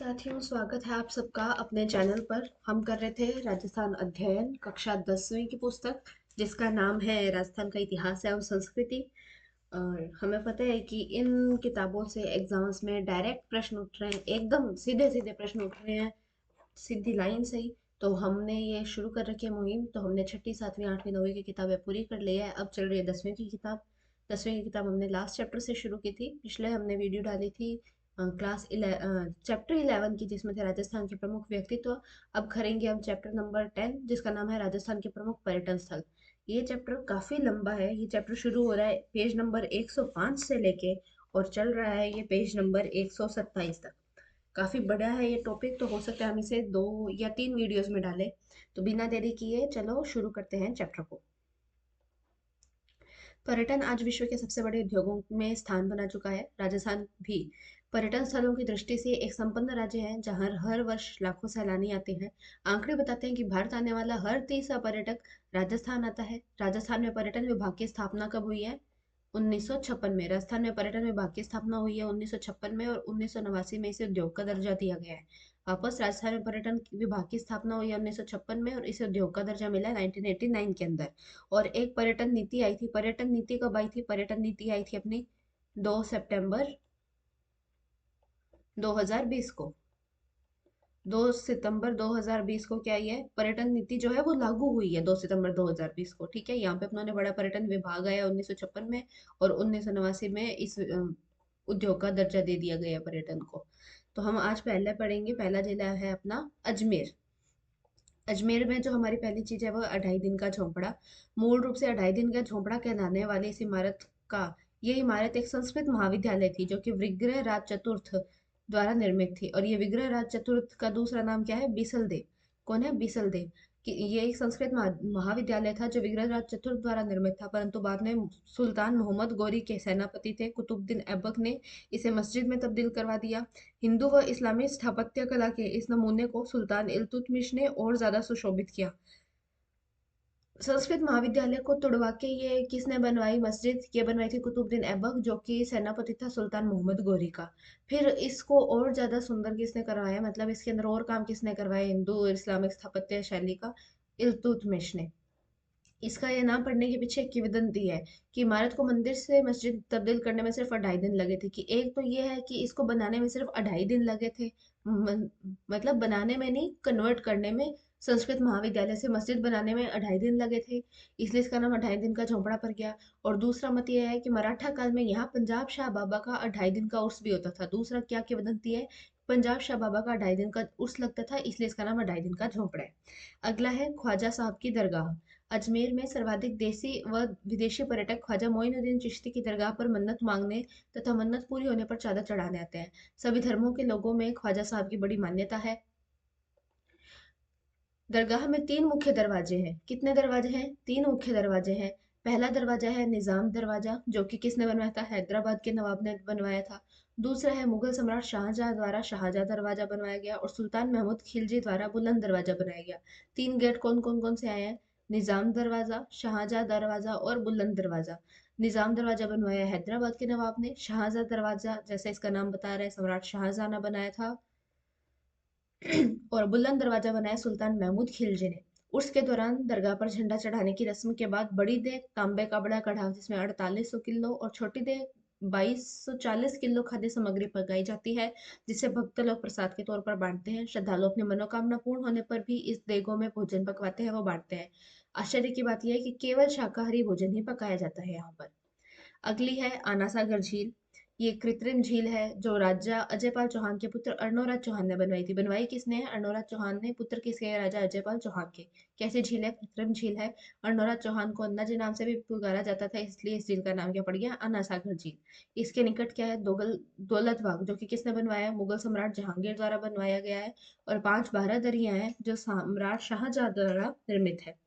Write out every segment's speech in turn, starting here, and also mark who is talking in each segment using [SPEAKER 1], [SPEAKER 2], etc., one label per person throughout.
[SPEAKER 1] साथियों, स्वागत है आप सबका अपने चैनल पर। हम कर रहे थे राजस्थान अध्ययन कक्षा 10वीं की पुस्तक, जिसका नाम है राजस्थान का इतिहास एवं संस्कृति। और हमें पता है कि इन किताबों से एग्जाम्स में डायरेक्ट प्रश्न उठ रहे हैं, एकदम सीधे सीधे प्रश्न उठ रहे हैं, सीधी लाइन से ही। तो हमने ये शुरू कर रखी है मुहिम। तो हमने छठी, सातवीं, आठवीं, नौवीं की किताबें पूरी कर ली है। अब चल रही है 10वीं की किताब। 10वीं की किताब हमने लास्ट चैप्टर से शुरू की थी। पिछले हमने वीडियो डाली थी चैप्टर 11 की, जिसमें थे राजस्थान के प्रमुख व्यक्तित्व। अब करेंगे हम चैप्टर नंबर 10, जिसका नाम है राजस्थान के प्रमुख पर्यटन स्थल। ये चैप्टर काफी लंबा है। ये चैप्टर शुरू हो रहा है पेज नंबर 105 से लेके, और चल रहा है ये पेज नंबर 127 तक। काफी बड़ा है ये टॉपिक, तो हो सकता है हम इसे 2 या 3 वीडियोस में डालें। तो बिना देरी किए चलो शुरू करते हैं चैप्टर को। पर्यटन आज विश्व के सबसे बड़े उद्योगों में स्थान बना चुका है। राजस्थान भी पर्यटन स्थलों की दृष्टि से एक संपन्न राज्य है, जहां हर वर्ष लाखों सैलानी आते हैं। आंकड़े बताते हैं कि भारत आने वाला हर तीसरा पर्यटक राजस्थान आता है। राजस्थान में पर्यटन विभाग की स्थापना कब हुई है? 1956 में। राजस्थान में पर्यटन विभाग की स्थापना हुई है 1956 में, और 1989 में इसे उद्योग का दर्जा दिया गया है। वापस राजस्थान में पर्यटन विभाग की स्थापना हुई है 1956 में, और इसे उद्योग का दर्जा मिला है 1989 के अंदर। और एक पर्यटन नीति आई थी। पर्यटन नीति कब आई थी? पर्यटन नीति आई थी अपनी 2 सितंबर 2020 को। 2 सितंबर 2020 को क्या ये पर्यटन नीति जो है वो लागू हुई है 2 सितंबर 2020 को। ठीक है, यहाँ पे अपनों ने बड़ा पर्यटन विभाग आया 1956 में, और 1989 में इस उद्योग का दर्जा दे दिया गया पर्यटन को। तो हम आज पहले पढ़ेंगे। पहला जिला है अपना अजमेर। अजमेर में जो हमारी पहली चीज है वो 2.5 दिन का झोंपड़ा। मूल रूप से 2.5 दिन का झोंपड़ा कहलाने वाली इस इमारत का ये इमारत एक संस्कृत महाविद्यालय थी, जो कि विग्रह राज चतुर्थ द्वारा निर्मित थी। और ये विग्रह राज चतुर्थ का दूसरा नाम क्या है? बीसल देव। कौन है? बीसल देव। कि ये एक संस्कृत महाविद्यालय था जो विग्रह राज चतुर्थ द्वारा निर्मित था, परंतु बाद में सुल्तान मोहम्मद गौरी के सेनापति थे कुतुबुद्दीन ऐबक ने इसे मस्जिद में तब्दील करवा दिया। हिंदू व इस्लामी स्थापत्य कला के इस नमूने को सुल्तान इल्तुतमिश ने और ज्यादा सुशोभित किया। संस्कृत महाविद्यालय को तुड़वा के ये किसने बनवाई मस्जिद? ये बनवाई थी कुतुबुद्दीन ऐबक, जो कि सेनापति था सुल्तान मोहम्मद गौरी का। फिर इसको और ज्यादा सुंदर किसने करवाया, मतलब इसके अंदर और काम किसने करवाया हिंदू इस्लामिक स्थापत्य शैली का? इल्तुतमिश ने। इसका ये नाम पड़ने के पीछे एक किंवदंती है कि इमारत को मंदिर से मस्जिद तब्दील करने में सिर्फ 2.5 दिन लगे थे। कि एक तो ये है कि इसको बनाने में सिर्फ 2.5 दिन लगे थे। मतलब बनाने में नहीं, कन्वर्ट करने में। संस्कृत महाविद्यालय से मस्जिद बनाने में 2.5 दिन लगे थे, इसलिए इसका नाम 2.5 दिन का झोंपड़ा पड़ गया। और दूसरा मत ये है कि मराठा काल में यहाँ पंजाब शाह बाबा का 2.5 दिन का उर्स भी होता था। दूसरा क्या किंवदंती है? पंजाब शाह बाबा का 2.5 दिन का उर्स लगता था, इसलिए इसका नाम 2.5 दिन का झोंपड़ा है। अगला है ख्वाजा साहब की दरगाह। अजमेर में सर्वाधिक देसी व विदेशी पर्यटक ख्वाजा मोइनुद्दीन चिश्ती की दरगाह पर मन्नत मांगने तथा मन्नत पूरी होने पर चादर चढ़ाने आते हैं। सभी धर्मों के लोगों में ख्वाजा साहब की बड़ी मान्यता है। दरगाह में 3 मुख्य दरवाजे हैं। कितने दरवाजे हैं? 3 मुख्य दरवाजे हैं। पहला दरवाजा है निजाम दरवाजा, जो कि किसने बनवाया था? हैदराबाद के नवाब ने बनवाया था। दूसरा है मुगल सम्राट शाहजहां द्वारा शाहजहां दरवाजा बनवाया गया, और सुल्तान महमूद खिलजी द्वारा बुलंद दरवाजा बनाया गया। 3 गेट कौन कौन कौन से आए हैं? निजाम दरवाजा, शाहजहां दरवाजा और बुलंद दरवाजा। निजाम दरवाजा बनवाया हैदराबाद के नवाब ने। शाहजहां दरवाजा, जैसे इसका नाम बता रहा है, सम्राट शाहजहां ने बनाया था। और बुलंद दरवाजा बनाया सुल्तान महमूद खिलजी ने। उर्स के दौरान दरगाह पर झंडा चढ़ाने की रस्म के बाद बड़ी देग तांबे का बड़ा कढ़ाव, जिसमें 4800 किलो, और छोटी देग 2240 किलो खाद्य सामग्री पकाई जाती है, जिसे भक्त लोग प्रसाद के तौर पर बांटते हैं। श्रद्धालु अपनी मनोकामना पूर्ण होने पर भी इस देगों में भोजन पकवाते हैं, वो बांटते हैं। आश्चर्य की बात यह है कि केवल शाकाहारी भोजन ही पकाया जाता है यहाँ पर। अगली है आना सागर झील। ये कृत्रिम झील है जो राजा अजयपाल चौहान के पुत्र अर्नोराज चौहान ने बनवाई थी। बनवाई किसने है? अर्नोराज चौहान ने। पुत्र किसके है? राजा अजयपाल चौहान के। कैसी झील है? कृत्रिम झील है। अर्नोराज चौहान को अन्ना जी नाम से भी पुकारा जाता था, इसलिए इस झील का नाम क्या पड़ गया? आना सागर झील। इसके निकट क्या है? दौलत बाग, जो कि किसने बनवाया है? मुगल सम्राट जहांगीर द्वारा बनवाया गया है। और 5 बारहदरियां हैं जो सम्राट शाहजहां द्वारा निर्मित है।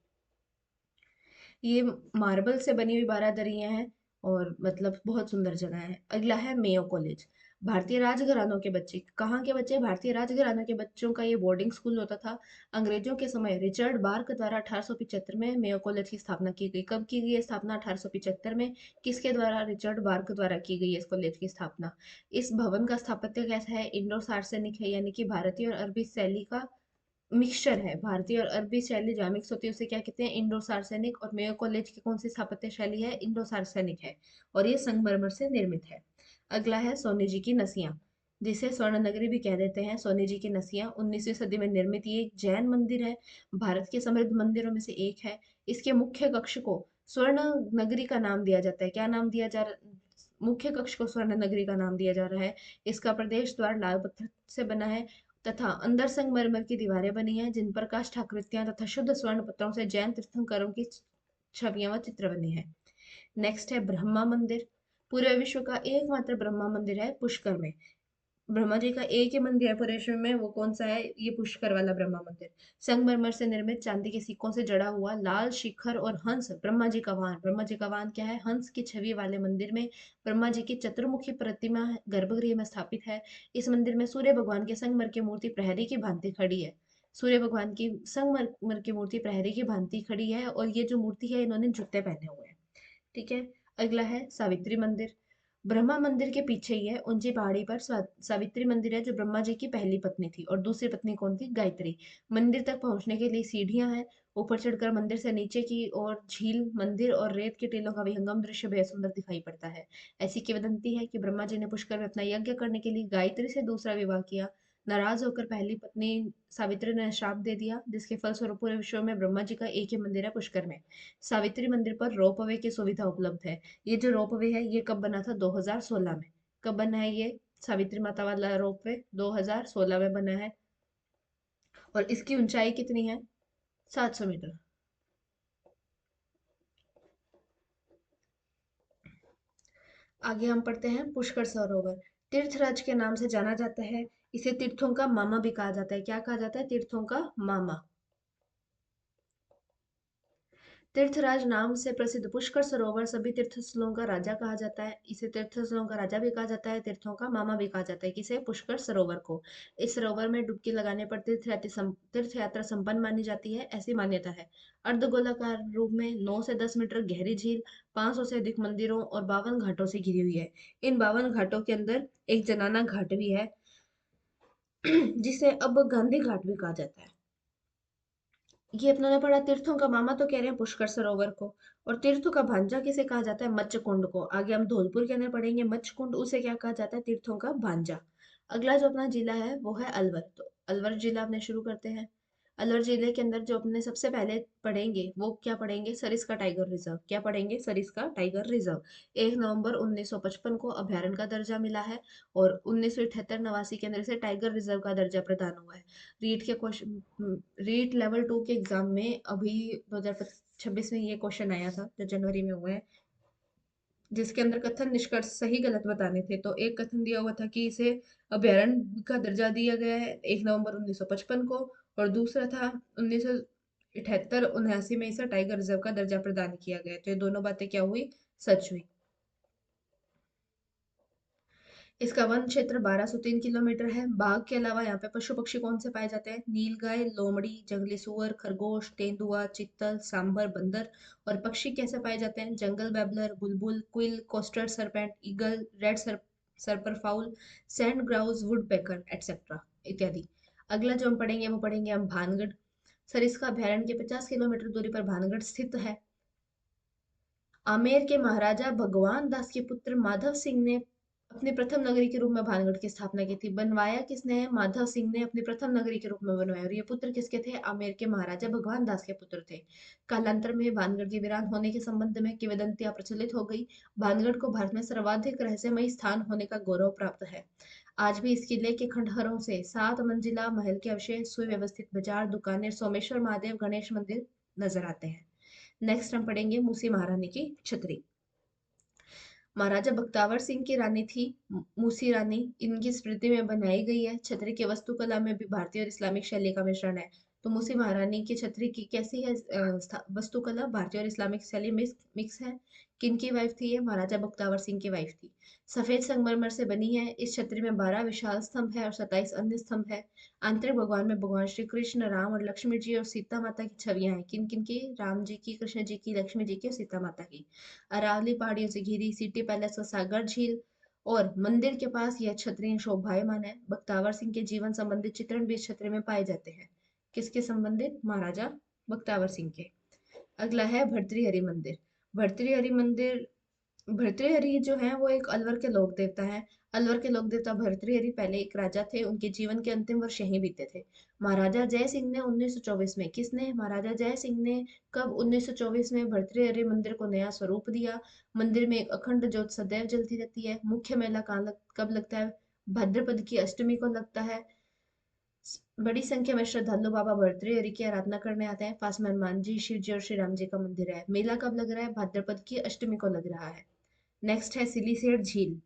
[SPEAKER 1] ये मार्बल से बनी हुई बारादरियां हैं, और मतलब बहुत सुंदर जगह है। अगला है मेयो कॉलेज। भारतीय राजघरानों के बच्चे, कहाँ के बच्चे? भारतीय राजघरानों के बच्चों का ये बोर्डिंग स्कूल होता था। अंग्रेजों के समय रिचर्ड बार्क द्वारा 1875 में मेयो कॉलेज की स्थापना की गई। कब की गई है स्थापना? 1875 में। किसके द्वारा? रिचर्ड बार्क द्वारा की गई है इस कॉलेज की स्थापना। इस भवन का स्थापत्य कैसा है? इंडो सार्सेनिक है, यानी कि भारतीय और अरबी शैली का मिक्सचर है। भारतीय और अरबी शैली जहाँ मिक्स होती है उसे क्या कहते हैं? इंडो सार्सेनिक। और मेयो कॉलेज की कौन सी स्थापत्य शैली है? इंडो सार्सेनिक है। और ये संगमरमर से निर्मित है। अगला है सोने जी की नसिया, जिसे स्वर्ण नगरी भी कह देते हैं। सोने जी की नसिया 19वीं सदी में निर्मित ये एक जैन मंदिर है। भारत के समृद्ध मंदिरों में से एक है। इसके मुख्य कक्ष को स्वर्ण नगरी का नाम दिया जाता है। क्या नाम दिया जा रहा? मुख्य कक्ष को स्वर्ण नगरी का नाम दिया जा रहा है। इसका प्रदेश द्वार लाल पत्थर से बना है तथा अंदर संगमरमर की दीवारें बनी हैं जिन पर काष्ठ आकृतियां तथा शुद्ध स्वर्ण पत्रों से जैन तीर्थंकरों की छवियां व चित्र बने हैं। नेक्स्ट है ब्रह्मा मंदिर। पूरे विश्व का एकमात्र ब्रह्मा मंदिर है पुष्कर में। ब्रह्मा जी का एक ही मंदिर है पूरे विश्व में, वो कौन सा है? ये पुष्कर वाला ब्रह्मा मंदिर। संगमरमर से निर्मित चांदी के सिक्कों से जड़ा हुआ लाल शिखर और हंस ब्रह्मा जी का वाहन। ब्रह्मा जी का वाहन क्या है? हंस की छवि वाले मंदिर में ब्रह्मा जी की चतुर्मुखी प्रतिमा गर्भगृह में स्थापित है। इस मंदिर में सूर्य भगवान के संगमर की मूर्ति प्रहरी की भांति खड़ी है। सूर्य भगवान की संगमरमर की मूर्ति प्रहरी की भांति खड़ी है, और ये जो मूर्ति है इन्होंने जूते पहने हुए हैं। ठीक है। अगला है सावित्री मंदिर। ब्रह्मा मंदिर के पीछे ही है, ऊंची पहाड़ी पर सावित्री मंदिर है, जो ब्रह्मा जी की पहली पत्नी थी। और दूसरी पत्नी कौन थी? गायत्री। मंदिर तक पहुंचने के लिए सीढ़ियां हैं। ऊपर चढ़कर मंदिर से नीचे की और झील, मंदिर और रेत के टीलों का विहंगम दृश्य बेहद सुंदर दिखाई पड़ता है। ऐसी किंवदंती है कि ब्रह्मा जी ने पुष्कर में अपना यज्ञ करने के लिए गायत्री से दूसरा विवाह किया। नाराज होकर पहली पत्नी सावित्री ने श्राप दे दिया, जिसके फलस्वरूप पूरे विश्व में ब्रह्मा जी का एक ही मंदिर है पुष्कर में। सावित्री मंदिर पर रोपवे की सुविधा उपलब्ध है। ये जो रोपवे है ये कब बना था? 2016 में। कब बना है ये सावित्री माता वाला रोपवे? 2016 में बना है। और इसकी ऊंचाई कितनी है? 700 मीटर। आगे हम पढ़ते हैं पुष्कर सरोवर। तीर्थराज के नाम से जाना जाता है। इसे तीर्थों का मामा भी कहा जाता है। क्या कहा जाता है? तीर्थों का मामा। तीर्थराज नाम से प्रसिद्ध पुष्कर सरोवर सभी तीर्थस्थलों का राजा कहा जाता है। इसे तीर्थस्थलों का राजा भी कहा जाता है, तीर्थों का मामा भी कहा जाता है। किसे? पुष्कर सरोवर को। इस सरोवर में डुबकी लगाने पर तीर्थ यात्रा संपन्न मानी जाती है, ऐसी मान्यता है। अर्धगोलाकार रूप में 9 से 10 मीटर गहरी झील 500 से अधिक मंदिरों और 52 घाटों से घिरी हुई है। इन 52 घाटों के अंदर एक जनाना घाट भी है जिसे अब गांधी घाट भी कहा जाता है। ये अपनों ने पढ़ा। तीर्थों का मामा तो कह रहे हैं पुष्कर सरोवर को, और तीर्थों का भांजा किसे कहा जाता है? मच्छ कुंड को। आगे हम धौलपुर के अंदर पढ़ेंगे मच्छ कुंड, उसे क्या कहा जाता है? तीर्थों का भांजा। अगला जो अपना जिला है वो है अलवर। तो अलवर जिला अपने शुरू करते हैं। अलवर जिले के अंदर जो अपने सबसे पहले पढ़ेंगे वो क्या पढ़ेंगे? Sariska tiger reserve. क्या पढ़ेंगे? Sariska tiger reserve. 1 नवंबर 1955 को अभ्यारण्य का दर्जा मिला है, और 1978-89 के अंदर इसे टाइगर रिजर्व का दर्जा प्रदान हुआ है। रीट के क्वेश्चन, रीट लेवल 2 के एग्जाम में अभी 2026 में ये क्वेश्चन आया था जो जनवरी में हुआ है, जिसके अंदर कथन निष्कर्ष सही गलत बताने थे। तो एक कथन दिया हुआ था कि इसे अभ्यारण्य का दर्जा दिया गया है 1 नवंबर 1955 को, और दूसरा था 1978-79 में इसे टाइगर रिजर्व का दर्जा प्रदान किया गया। तो ये दोनों बातें क्या हुई? सच हुई। इसका वन क्षेत्र 1203 किलोमीटर है। बाघ के अलावा यहाँ पे पशु पक्षी कौन से पाए जाते हैं? नीलगाय, लोमड़ी, जंगली सुअर, खरगोश, तेंदुआ, चित्तल, सांभर, बंदर। और पक्षी कैसे पाए जाते हैं? जंगल बैबलर, बुलबुल, quail, crested serpent, eagle, red spurfowl, sandgrouse, woodpecker etcetera इत्यादि। अगला जो हम पढ़ेंगे वो पढ़ेंगे हम भानगढ़। सरिस्का अभयारण्य के 50 किलोमीटर दूरी पर भानगढ़ स्थित है। आमेर के महाराजा भगवान दास के पुत्र माधव सिंह ने अपनी प्रथम नगरी के रूप में भानगढ़ की स्थापना की थी। बनवाया किसने है? माधव सिंह ने अपनी प्रथम नगरी के रूप में बनवाया। और ये पुत्र किसके थे? आमेर के महाराजा भगवान दास के पुत्र थे। कालांतर में भानगढ़ के वीरान होने के संबंध में किंवदंतियां प्रचलित हो गई। भानगढ़ को भारत में सर्वाधिक रहस्यमयी स्थान होने का गौरव प्राप्त है। आज भी इस किले के खंडहरों से 7 मंजिला महल के अवशेष, सुव्यवस्थित बाजार, दुकानें, सोमेश्वर महादेव, गणेश मंदिर नजर आते हैं। नेक्स्ट हम पढ़ेंगे मूसी महारानी की छतरी। महाराजा बख्तावर सिंह की रानी थी मूसी रानी। इनकी स्मृति में बनाई गई है। छतरी की वास्तुकला में भी भारतीय और इस्लामिक शैली का मिश्रण है। तो मूसी महारानी की छतरी की कैसी है वास्तुकला? भारतीय और इस्लामिक शैली मिक्स मिक्स है। किन की वाइफ थी ये? महाराजा बख्तावर सिंह की वाइफ थी। सफेद संगमरमर से बनी है। इस छतरी में 12 विशाल स्तंभ है और 27 अन्य स्तंभ है। आंतरिक भगवान में भगवान श्री कृष्ण, राम और लक्ष्मण जी और सीता माता की छवियां हैं। किन किन की? राम जी की, कृष्ण जी की, लक्ष्मण जी की और सीता माता की। अरावली पहाड़ियों से घिरी सिटी पैलेस और सागर झील और मंदिर के पास यह छतरी शोभायमान है। बख्तावर सिंह के जीवन संबंधित चित्रण भी इस छतरी में पाए जाते हैं। किसके संबंधित? महाराजा बख्तावर सिंह के। अगला है भर्तृहरि मंदिर। भर्तृहरि मंदिर, भर्तृहरि जो है वो एक अलवर के लोक देवता है। अलवर के लोक देवता भर्तृहरि पहले एक राजा थे। उनके जीवन के अंतिम वर्ष यहीं बीते थे। महाराजा जय सिंह ने 1924 में, किसने? महाराजा जय सिंह ने कब? 1924 में भर्तृहरि मंदिर को नया स्वरूप दिया। मंदिर में एक अखंड ज्योत सदैव जलती रहती है। मुख्य मेला कब लगता है? भाद्रपद की अष्टमी को लगता है। बड़ी संख्या में श्रद्धालु बाबा भर्तृहरि की आराधना करने आते हैं। पास में हनुमान जी, शिव जी और श्री राम जी का मंदिर है। मेला कब लग रहा है? भाद्रपद की अष्टमी को लग रहा है। नेक्स्ट है सिलीसेठ झील।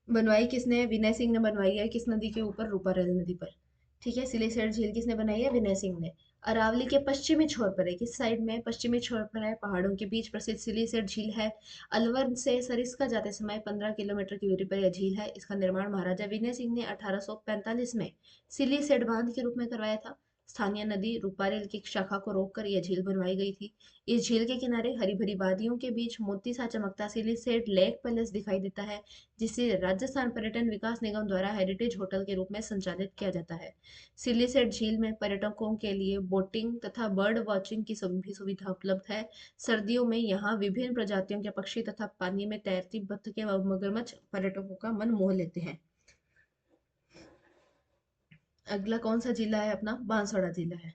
[SPEAKER 1] बनवाई किसने है? विनय सिंह ने बनवाई है। किस नदी के ऊपर? रूपारेल नदी पर। ठीक है। सिलीसेठ झील किसने बनाई है? विनय सिंह ने। अरावली के पश्चिमी छोर पर है। किस साइड में? पश्चिमी छोर पर है। पहाड़ों के बीच प्रसिद्ध सिलीसेठ झील है। अलवर से सरिस्का जाते समय 15 किलोमीटर की दूरी पर यह झील है। इसका निर्माण महाराजा विनय सिंह ने 1845 में सिलीसेठ बांध के रूप में करवाया था। स्थानीय नदी रूपारेल की शाखा को रोककर यह झील बनवाई गई थी। इस झील के किनारे हरी भरी वादियों के बीच मोती सा चमकता सिलीसेठ लेक पैलेस दिखाई देता है, जिसे राजस्थान पर्यटन विकास निगम द्वारा हेरिटेज होटल के रूप में संचालित किया जाता है। सिलीसेठ झील में पर्यटकों के लिए बोटिंग तथा बर्ड वॉचिंग की भी सुविधा उपलब्ध है। सर्दियों में यहाँ विभिन्न प्रजातियों के पक्षी तथा पानी में तैरती बत्तखें व मगरमच्छ पर्यटकों का मन मोह लेते हैं। अगला कौन सा जिला है अपना? बांसवाड़ा जिला है।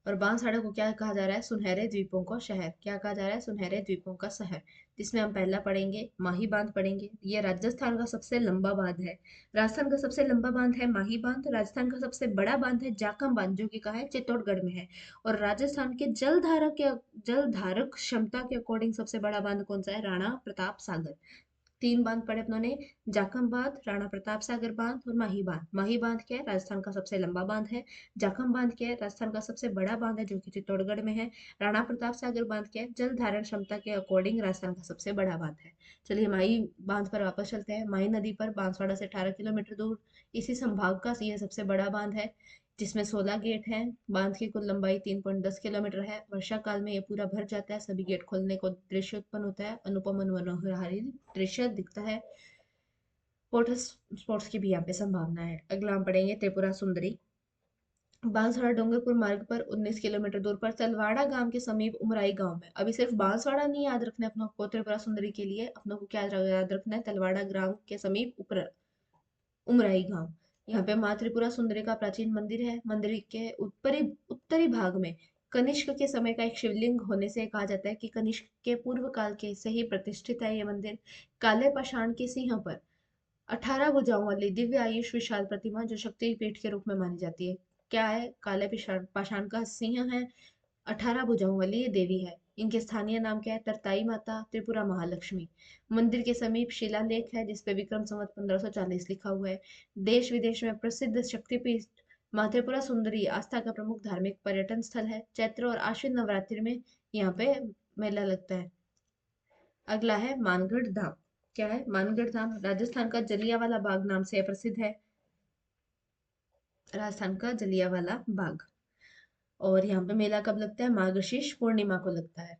[SPEAKER 1] और बांसवाड़ा को क्या कहा जा रहा है? सुनहरे द्वीपों का शहर। क्या कहा जा रहा है? सुनहरे द्वीपों का शहर। जिसमें हम पहला पढ़ेंगे माही बांध पढ़ेंगे। ये राजस्थान का सबसे लंबा बांध है। राजस्थान का सबसे लंबा बांध है माही बांध। राजस्थान का सबसे बड़ा बांध है जाखम बांध, जो कि कहाँ है? चित्तौड़गढ़ में है। और राजस्थान के जल धारक क्षमता के अकॉर्डिंग सबसे बड़ा बांध कौन सा है? राणा प्रताप सागर। तीन बांध पढ़े अपनों ने, जाखम बांध, राणा प्रताप सागर बांध और माही बांध। माही बांध क्या है? राजस्थान का सबसे लंबा बांध है। जाखम बांध क्या है? राजस्थान का सबसे बड़ा बांध है, जो कि चित्तौड़गढ़ में है। राणा प्रताप सागर बांध क्या है? जल धारण क्षमता के अकॉर्डिंग राजस्थान का सबसे बड़ा बांध है। चलिए माही बांध पर वापस चलते हैं। माही नदी पर बांसवाड़ा से 18 किलोमीटर दूर इसी संभाग का यह सबसे बड़ा बांध है, जिसमें 16 गेट हैं। बांध की कुल लंबाई 3.10 किलोमीटर है। वर्षा काल में ये पूरा भर जाता है। सभी गेट खोलने को दृश्य उत्पन्न होता है। अनुपम मनोहारी दृश्य दिखता है। वाटर स्पोर्ट्स की भी यहाँ पे संभावना है। अगला हम पढ़ेंगे त्रिपुरा सुंदरी। बांसवाड़ा डूंगरपुर मार्ग पर 19 किलोमीटर दूर पर तलवाड़ा गांव के समीप उमराई गांव में। अभी सिर्फ बांसवाड़ा नहीं याद रखना है अपनों को, त्रिपुरा सुंदरी के लिए अपनों को क्या याद रखना है? तलवाड़ा ग्राम के समीप उमराई गांव। यहाँ पे माँ त्रिपुरा सुंदरी का प्राचीन मंदिर है। मंदिर के उत्तरी उत्तरी भाग में कनिष्क के समय का एक शिवलिंग होने से कहा जाता है कि कनिष्क के पूर्व काल के से ही प्रतिष्ठित है ये मंदिर। काले पाषाण के सिंह पर 18 भुजाओं वाली दिव्य आयुष विशाल प्रतिमा, जो शक्ति पीठ के रूप में मानी जाती है। क्या है? काले पाषाण पाषाण का सिंह है। 18 भुजाओं वाली ये देवी है। इनके स्थानीय नाम क्या है? तरताई माता, त्रिपुरा महालक्ष्मी। मंदिर के समीप शिलालेख है, जिसपे विक्रम संवत 1540 लिखा हुआ है। देश विदेश में प्रसिद्ध शक्तिपीठ माँ त्रिपुरा सुंदरी आस्था का प्रमुख धार्मिक पर्यटन स्थल है। चैत्र और आश्विन नवरात्रि में यहाँ पे मेला लगता है। अगला है मानगढ़ धाम। क्या है? मानगढ़ धाम राजस्थान का जलियांवाला बाग नाम से प्रसिद्ध है। राजस्थान का जलियांवाला बाग। और यहाँ पे मेला कब लगता है? मार्गशीर्ष पूर्णिमा को लगता है।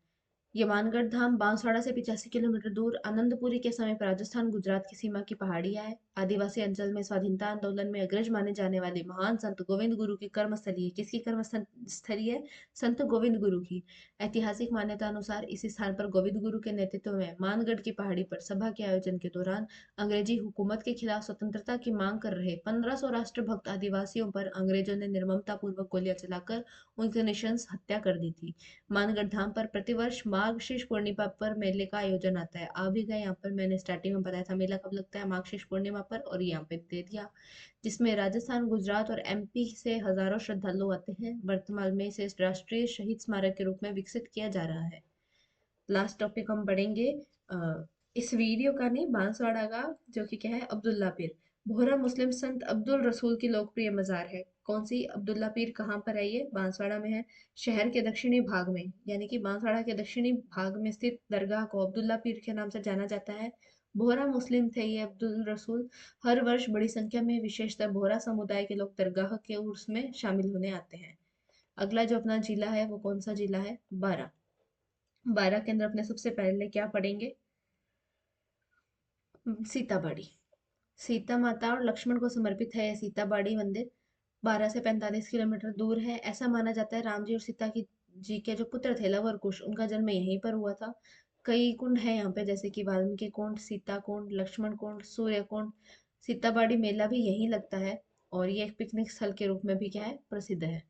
[SPEAKER 1] ये मानगढ़ धाम बांसवाड़ा से 85 किलोमीटर दूर आनंदपुरी के समीप राजस्थान गुजरात की सीमा की पहाड़ियां है। आदिवासी अंचल में स्वाधीनता आंदोलन में अग्रज माने जाने वाले महान संत गोविंद गुरु की कर्मस्थली है। किसकी कर्मस्थली है? संत गोविंद गुरु की। ऐतिहासिक मान्यता अनुसार इसी स्थान पर गोविंद गुरु के नेतृत्व में मानगढ़ की पहाड़ी पर सभा के आयोजन के दौरान अंग्रेजी हुकूमत के खिलाफ स्वतंत्रता की मांग कर रहे 1500 राष्ट्रभक्त आदिवासियों पर अंग्रेजों ने निर्ममता पूर्वक गोलियां चलाकर उनकी निशंस हत्या कर दी थी। मानगढ़ धाम पर प्रतिवर्ष मार्गशीर्ष पूर्णिमा पर मेले का आयोजन आता है। आ भी गए यहाँ पर, मैंने स्टार्टिंग में बताया था मेला कब लगता है? मार्गशीर्ष पूर्णिमा पर। और यहाँ पे दे दिया, जिसमें राजस्थान, गुजरात और एमपी से हजारों श्रद्धालु आते हैं। वर्तमान में इसे राष्ट्रीय शहीद स्मारक के रूप में विकसित किया जा रहा है। लास्ट टॉपिक हम पढ़ेंगे इस वीडियो का नहीं, बांसवाड़ा का, जो कि क्या है? अब्दुल्ला पीर। बोहरा मुस्लिम संत अब्दुल रसूल की लोकप्रिय मज़ार है। कौन सी? अब्दुल्ला पीर कहाँ पर है ये? बांसवाड़ा में है। शहर के दक्षिणी भाग में, यानी कि बांसवाड़ा के दक्षिणी भाग में स्थित दरगाह को अब्दुल्ला पीर के नाम से जाना जाता है। बोहरा मुस्लिम थे ये अब्दुल रसूल। हर वर्ष बड़ी संख्या में विशेषतः बोहरा समुदाय के लोग दरगाह के उर्स में शामिल होने आते हैं। अगला जो अपना जिला है वो कौन सा जिला है? बारा। बारा के अंदर अपने सबसे पहले क्या पढ़ेंगे? सीताबाड़ी। सीता माता और लक्ष्मण को समर्पित है यह सीताबाड़ी मंदिर। 12 से 45 किलोमीटर दूर है। ऐसा माना जाता है राम जी और सीता की जी के जो पुत्र थे लव और कुश, उनका जन्म यहीं पर हुआ था। कई कुंड हैं यहाँ पे, जैसे कि वाल्मीकि कुंड, सीता कुंड, लक्ष्मण कुंड, सूर्य कुंड। सीताबाड़ी मेला भी यहीं लगता है और ये एक पिकनिक स्थल के रूप में भी क्या है, प्रसिद्ध है।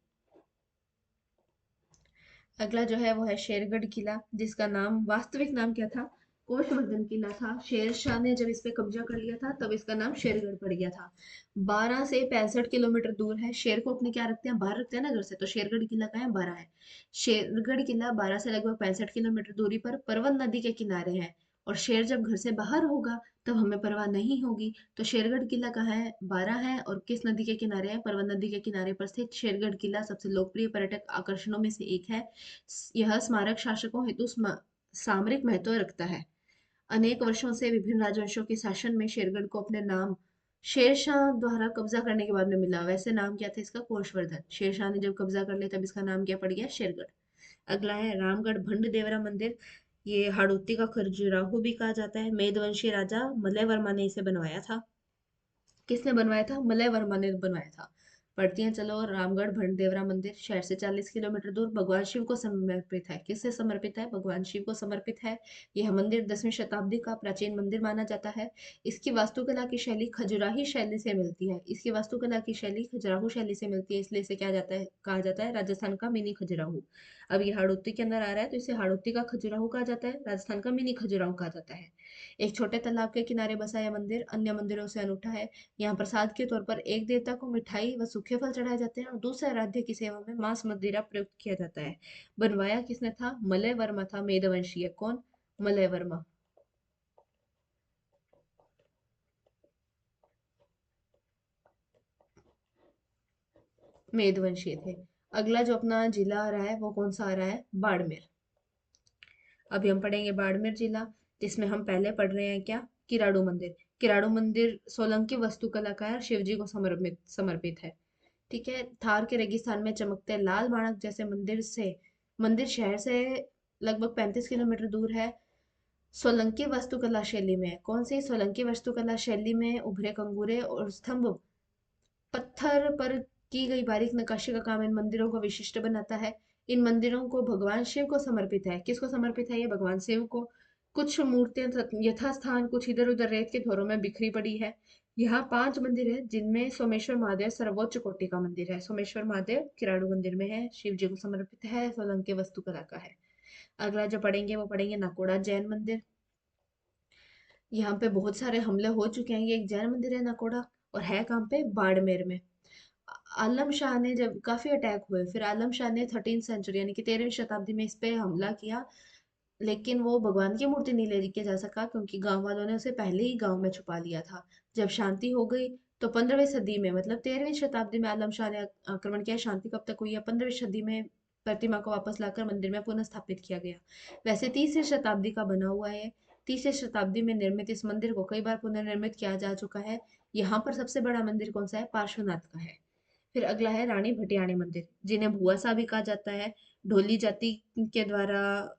[SPEAKER 1] अगला जो है वो है शेरगढ़ किला, जिसका नाम, वास्तविक नाम क्या था? कोशवर्धन किला था। शेर शाह ने जब इस पे कब्जा कर लिया था तब इसका नाम शेरगढ़ पड़ गया था। 12 से 65 किलोमीटर दूर है। शेर को अपने क्या रखते हैं, बाहर रखते हैं ना घर से, तो शेरगढ़ किला का है, 12 है। शेरगढ़ किला 12 से लगभग 65 किलोमीटर दूरी पर परवन नदी के किनारे है। और शेर जब घर से बाहर होगा तब हमें परवाह नहीं होगी। तो शेरगढ़ किला कहाँ है? 12 है। और किस नदी के किनारे है? परवन नदी के किनारे पर स्थित शेरगढ़ किला सबसे लोकप्रिय पर्यटक आकर्षणों में से एक है। यह स्मारक शासकों हेतु सामरिक महत्व रखता है। अनेक वर्षों से विभिन्न राजवंशों के शासन में शेरगढ़ को अपने नाम शेरशाह द्वारा कब्जा करने के बाद में मिला। वैसे नाम क्या था इसका? कोशवर्धन। शेरशाह ने जब कब्जा कर लिया तब इसका नाम क्या पड़ गया? शेरगढ़। अगला है रामगढ़ भंड देवरा मंदिर। ये हाड़ौती का खजुराहो भी कहा जाता है। मेदवंशी राजा मलय वर्मा ने इसे बनवाया था। किसने बनवाया था? मलय वर्मा ने बनवाया था। पढ़ती हैं चलो। रामगढ़ भंडेवरा मंदिर शहर से 40 किलोमीटर दूर भगवान शिव को समर्पित है। किससे समर्पित है? भगवान शिव को समर्पित है। यह मंदिर 10वीं शताब्दी का प्राचीन मंदिर माना जाता है। इसकी वास्तुकला की शैली खजुराही शैली से मिलती है। इसकी वास्तुकला की शैली खजुराहो शैली से मिलती है, इसलिए इसे क्या जाता है, कहा जाता है राजस्थान का मिनी खजुराहो। अब ये हाड़ौती के अंदर आ रहा है तो इसे हाड़ौती का खजुराहो कहा जाता है, राजस्थान का मिनी खजुराहो कहा जाता है। एक छोटे तालाब के किनारे बसा यह मंदिर अन्य मंदिरों से अनूठा है। यहाँ प्रसाद के तौर पर एक देवता को मिठाई व सूखे फल चढ़ाए जाते हैं और दूसरे आराध्य की सेवा में मांस मदिरा प्रयुक्त किया जाता है। बनवाया किसने था? मलय वर्मा था, मेदवंशीय। कौन? मलय वर्मा। मेदवंशीय थे। अगला जो अपना जिला आ रहा है वो कौन सा आ रहा है? बाड़मेर। अभी हम पढ़ेंगे बाड़मेर जिला, जिसमें हम पहले पढ़ रहे हैं क्या? किराड़ू मंदिर। किराड़ू मंदिर सोलंकी वास्तुकला का है, शिव जी को समर्पित समर्पित है। ठीक है। थार के रेगिस्तान में चमकते लाल माणक जैसे मंदिर शहर से लगभग 35 किलोमीटर दूर है। सोलंकी वास्तुकला शैली में है। कौन सी? सोलंकी वास्तुकला शैली में उभरे कंगूरे और स्तंभ, पत्थर पर की गई बारीक नक्काशी का काम इन मंदिरों को विशिष्ट बनाता है। इन मंदिरों को भगवान शिव को समर्पित है। किसको समर्पित है? ये भगवान शिव को। कुछ मूर्तियां यथास्थान, कुछ इधर उधर रेत के धोरों में बिखरी पड़ी है। यहाँ 5 मंदिर है जिनमें सोमेश्वर महादेव सर्वोच्च कोटि का मंदिर है। सोमेश्वर महादेव किराड़ू मंदिर में है, शिव जी को समर्पित है, सोलंकी वास्तुकला का है। अगला जो पढ़ेंगे वो पढ़ेंगे नाकोड़ा जैन मंदिर। यहाँ पे बहुत सारे हमले हो चुके हैं। ये एक जैन मंदिर है नाकोड़ा, और है कहाँ पे? बाड़मेर में। आलम शाह ने जब काफी अटैक हुए, फिर आलम शाह ने 13वीं सेंचुरी यानी कि 13वीं शताब्दी में इस पे हमला किया। लेकिन वो भगवान की मूर्ति नहीं लेके जा सका क्योंकि गांव वालों ने उसे पहले ही गांव में छुपा लिया था। जब शांति हो गई तो 15वीं सदी में, मतलब 13वीं शताब्दी में आलम शाह ने आक्रमण किया। शांति कब तक हुई है? 15वीं सदी में प्रतिमा को वापस लाकर मंदिर में पुनः स्थापित किया गया। वैसे 30वीं शताब्दी का बना हुआ है। 30वीं शताब्दी में निर्मित इस मंदिर को कई बार पुनर्निर्मित किया जा चुका है। यहाँ पर सबसे बड़ा मंदिर कौन सा है? पार्श्वनाथ का है। फिर अगला है रानी भटियाणी मंदिर, जिन्हें भुआसा भी कहा जाता है। ढोली जाति के द्वारा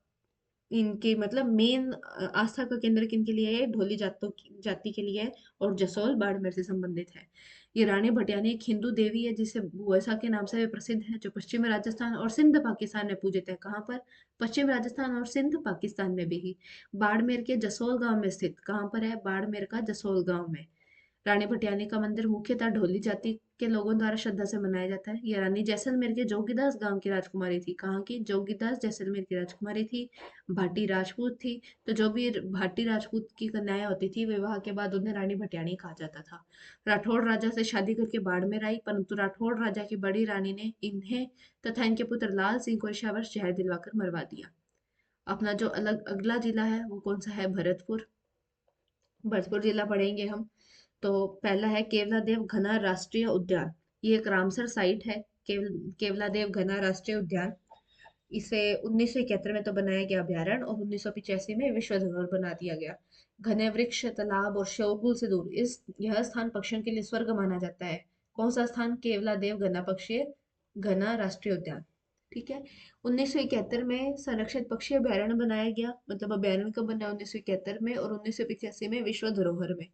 [SPEAKER 1] इनके मतलब मेन आस्था का केंद्र किन के लिए है? ढोली जाति के लिए है। और जसोल बाड़मेर से संबंधित है। ये रानी भटियानी एक हिंदू देवी है जिसे भुआसा के नाम से भी प्रसिद्ध है, जो पश्चिमी राजस्थान और सिंध पाकिस्तान में पूजित है। कहाँ पर? पश्चिम राजस्थान और सिंध पाकिस्तान में भी ही। बाड़मेर के जसोल गांव में स्थित। कहाँ पर है? बाड़मेर का जसोल गांव में। रानी भटियानी का मंदिर मुख्यतः ढोली जाति के लोगों द्वारा श्रद्धा से मनाया जाता है। यह रानी जैसलमेर के जोगीदास गांव की राजकुमारी थी। कहाँ की? जोगीदास जैसलमेर की राजकुमारी थी। भाटी राजपूत थी। तो जो भी भाटी राजपूत की कन्याएं होती थी, विवाह के बाद उन्हें रानी भटियाणी कहा जाता था। राठौड़ राजा से शादी करके बाड़मेर आई, परंतु राठौड़ राजा की बड़ी रानी ने इन्हें तथा इनके पुत्र लाल सिंह को ईर्ष्यावश जहर दिलवाकर मरवा दिया। अपना जो अलग अगला जिला है वो कौन सा है? भरतपुर। भरतपुर जिला पढ़ेंगे हम। तो पहला है केवलादेव घना राष्ट्रीय उद्यान। ये एक रामसर साइट है। केवलादेव घना राष्ट्रीय उद्यान। इसे 1971 में तो बनाया गया अभ्यारण्य और 1985 में विश्व धरोहर बना दिया गया। घने वृक्ष, तालाब और शोरगुल से दूर इस यह स्थान पक्षियों के लिए स्वर्ग माना जाता है। कौन सा स्थान? केवलादेव घना पक्षी घना राष्ट्रीय उद्यान। ठीक है। 1971 में संरक्षित पक्षी अभ्यारण्य बनाया गया, मतलब अभ्यारण्य कब बना? 1971 में, और 1985 में विश्व धरोहर में।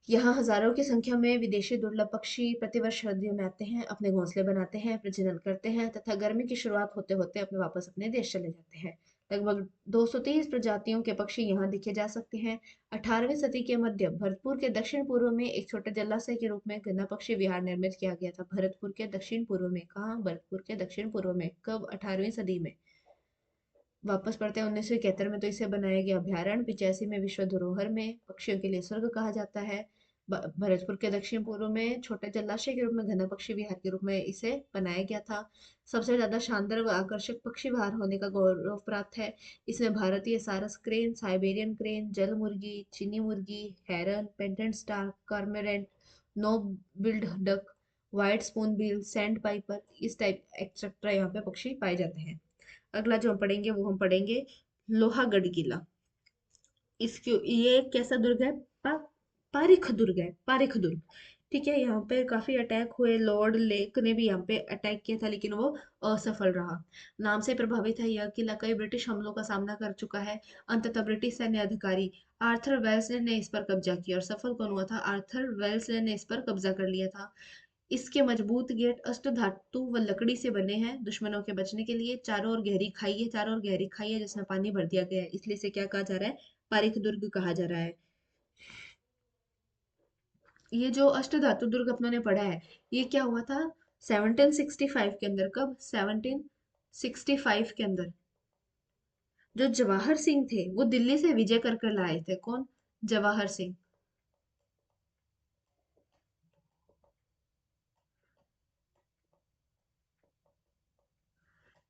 [SPEAKER 1] यहाँ हजारों की संख्या में विदेशी दुर्लभ पक्षी प्रतिवर्ष सर्दियों में आते हैं, अपने घोंसले बनाते हैं, प्रजनन करते हैं तथा गर्मी की शुरुआत होते होते अपने वापस अपने देश चले जाते हैं। लगभग 230 प्रजातियों के पक्षी यहाँ देखे जा सकते हैं। 18वीं सदी के मध्य भरतपुर के दक्षिण पूर्व में एक छोटे जलाशय के रूप में गन्ना पक्षी विहार निर्मित किया गया था। भरतपुर के दक्षिण पूर्व में, कहाँ? भरतपुर के दक्षिण पूर्व में। कब? 18वीं सदी में। वापस पढ़ते हैं। 1971 में तो इसे बनाया गया अभ्यारण्य। 85 में विश्व धरोहर में, पक्षियों के लिए स्वर्ग कहा जाता है। भरतपुर के दक्षिण पूर्व में छोटे जलाशय के रूप में घना पक्षी विहार के रूप में इसे बनाया गया था। सबसे ज्यादा शानदार व आकर्षक पक्षी विहार होने का गौरव प्राप्त है। इसमें भारतीय सारस क्रेन, साइबेरियन क्रेन, जल मुर्गी, चीनी मुर्गी, heron, painted stork, cormorant, knob billed duck, white spoonbill, sandpiper, इस टाइप एक्सेट्रा यहाँ पे पक्षी पाए जाते हैं। अगला जो हम पढ़ेंगे वो हम पढ़ेंगे लोहागढ़ किला। इसके ये एक कैसा दुर्ग है? पारिख दुर्ग है, पारिख दुर्ग। ठीक है। यहाँ पे काफी अटैक हुए, लॉर्ड लेक ने भी यहाँ पे अटैक किया था लेकिन वो असफल रहा। नाम से प्रभावित है यह किला कई ब्रिटिश हमलों का सामना कर चुका है। अंततः ब्रिटिश सैन्य अधिकारी आर्थर वेल्सले ने इस पर कब्जा किया, और सफल कौन हुआ था? आर्थर वेल्सले ने इस पर कब्जा कर लिया था। इसके मजबूत गेट अष्टधातु व लकड़ी से बने हैं। दुश्मनों के बचने के लिए चारों ओर गहरी खाई है, चारों ओर गहरी खाई है जिसमें पानी भर दिया गया है, इसलिए इसे क्या कहा जा रहा है? पारिक दुर्ग कहा जा रहा है। ये जो अष्टधातु दुर्ग अपनों ने पढ़ा है, ये क्या हुआ था 1765 के अंदर? कब? 1765 के अंदर। जो जवाहर सिंह थे वो दिल्ली से विजय कर कर लाए थे। कौन? जवाहर सिंह।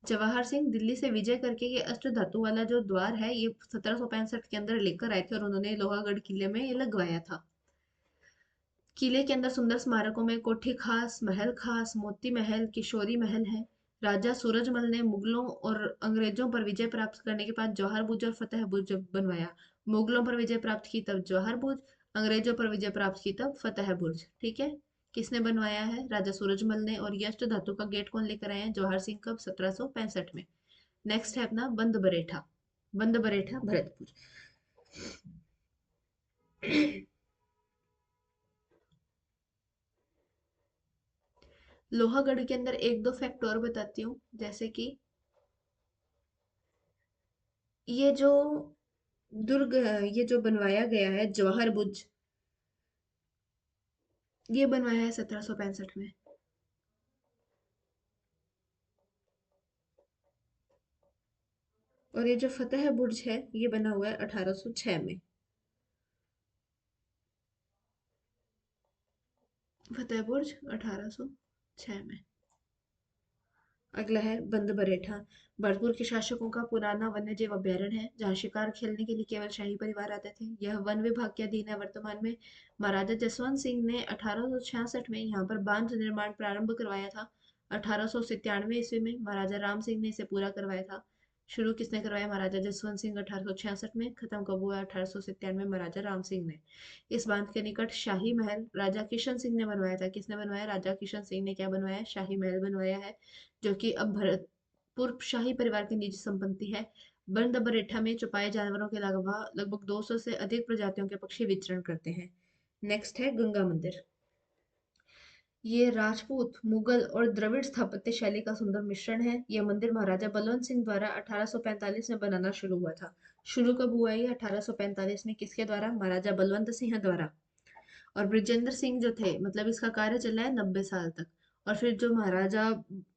[SPEAKER 1] जवाहर सिंह दिल्ली से विजय करके ये अष्ट धातु वाला जो द्वार है ये 1765 के अंदर लेकर आए थे, और उन्होंने लोहागढ़ किले में ये लगवाया था। किले के अंदर सुंदर स्मारकों में कोठी खास, महल खास, मोती महल, किशोरी महल है। राजा सूरजमल ने मुगलों और अंग्रेजों पर विजय प्राप्त करने के बाद जौहर बुर्ज और फतेह बुर्ज बनवाया। मुगलों पर विजय प्राप्त की तब जौहर बुर्ज, अंग्रेजों पर विजय प्राप्त की तब फतेह बुर्ज। ठीक है। किसने बनवाया है? राजा सूरजमल ने। और ये अष्ट धातु का गेट कौन लेकर आए हैं? जौहर सिंह। कब? 1765 में। नेक्स्ट है अपना बंद बरेठा। बंद बरेठा भरतपुर। लोहागढ़ के अंदर एक दो फैक्ट और बताती हूँ, जैसे कि ये जो दुर्ग है, ये जो बनवाया गया है जवाहर बुर्ज, ये बनवाया है 1765 में। और ये जो फतेह बुर्ज है ये बना हुआ है 1806 में। फतेह बुर्ज 1806 में। अगला है बंद बरेठा। भरतपुर के शासकों का पुराना वन्य जीव अभ्यारण्य है जहाँ शिकार खेलने के लिए केवल शाही परिवार आते थे। यह वन विभाग के अधीन है वर्तमान में। महाराजा जसवंत सिंह ने 1866 में यहाँ पर बांध निर्माण प्रारंभ करवाया था। 1897 ईस्वी में महाराजा राम सिंह ने इसे पूरा करवाया था। शुरू किसने करवाया? महाराजा जसवंत सिंह 1866 में। खत्म कब हुआ? 1897 में महाराजा राम सिंह ने। इस बांध के निकट शाही महल राजा किशन सिंह ने बनवाया था। किसने बनवाया? राजा किशन सिंह ने क्या बनवाया? शाही महल बनवाया है, जो कि अब भरतपुर शाही परिवार की निजी संपत्ति है। बंद बरेठा में चौपाए जानवरों के अलावा लगभग 200 से अधिक प्रजातियों के पक्षी विचरण करते हैं। नेक्स्ट है गंगा मंदिर। ये राजपूत, मुगल और द्रविड़ स्थापत्य शैली का सुंदर मिश्रण है। यह मंदिर महाराजा बलवंत सिंह द्वारा 1845 में बनाना शुरू हुआ था। शुरू कब हुआ? ये 1845 में। किसके द्वारा? महाराजा बलवंत सिंह द्वारा। और बृजेंद्र सिंह जो थे, मतलब इसका कार्य चला है 90 साल तक। और फिर जो महाराजा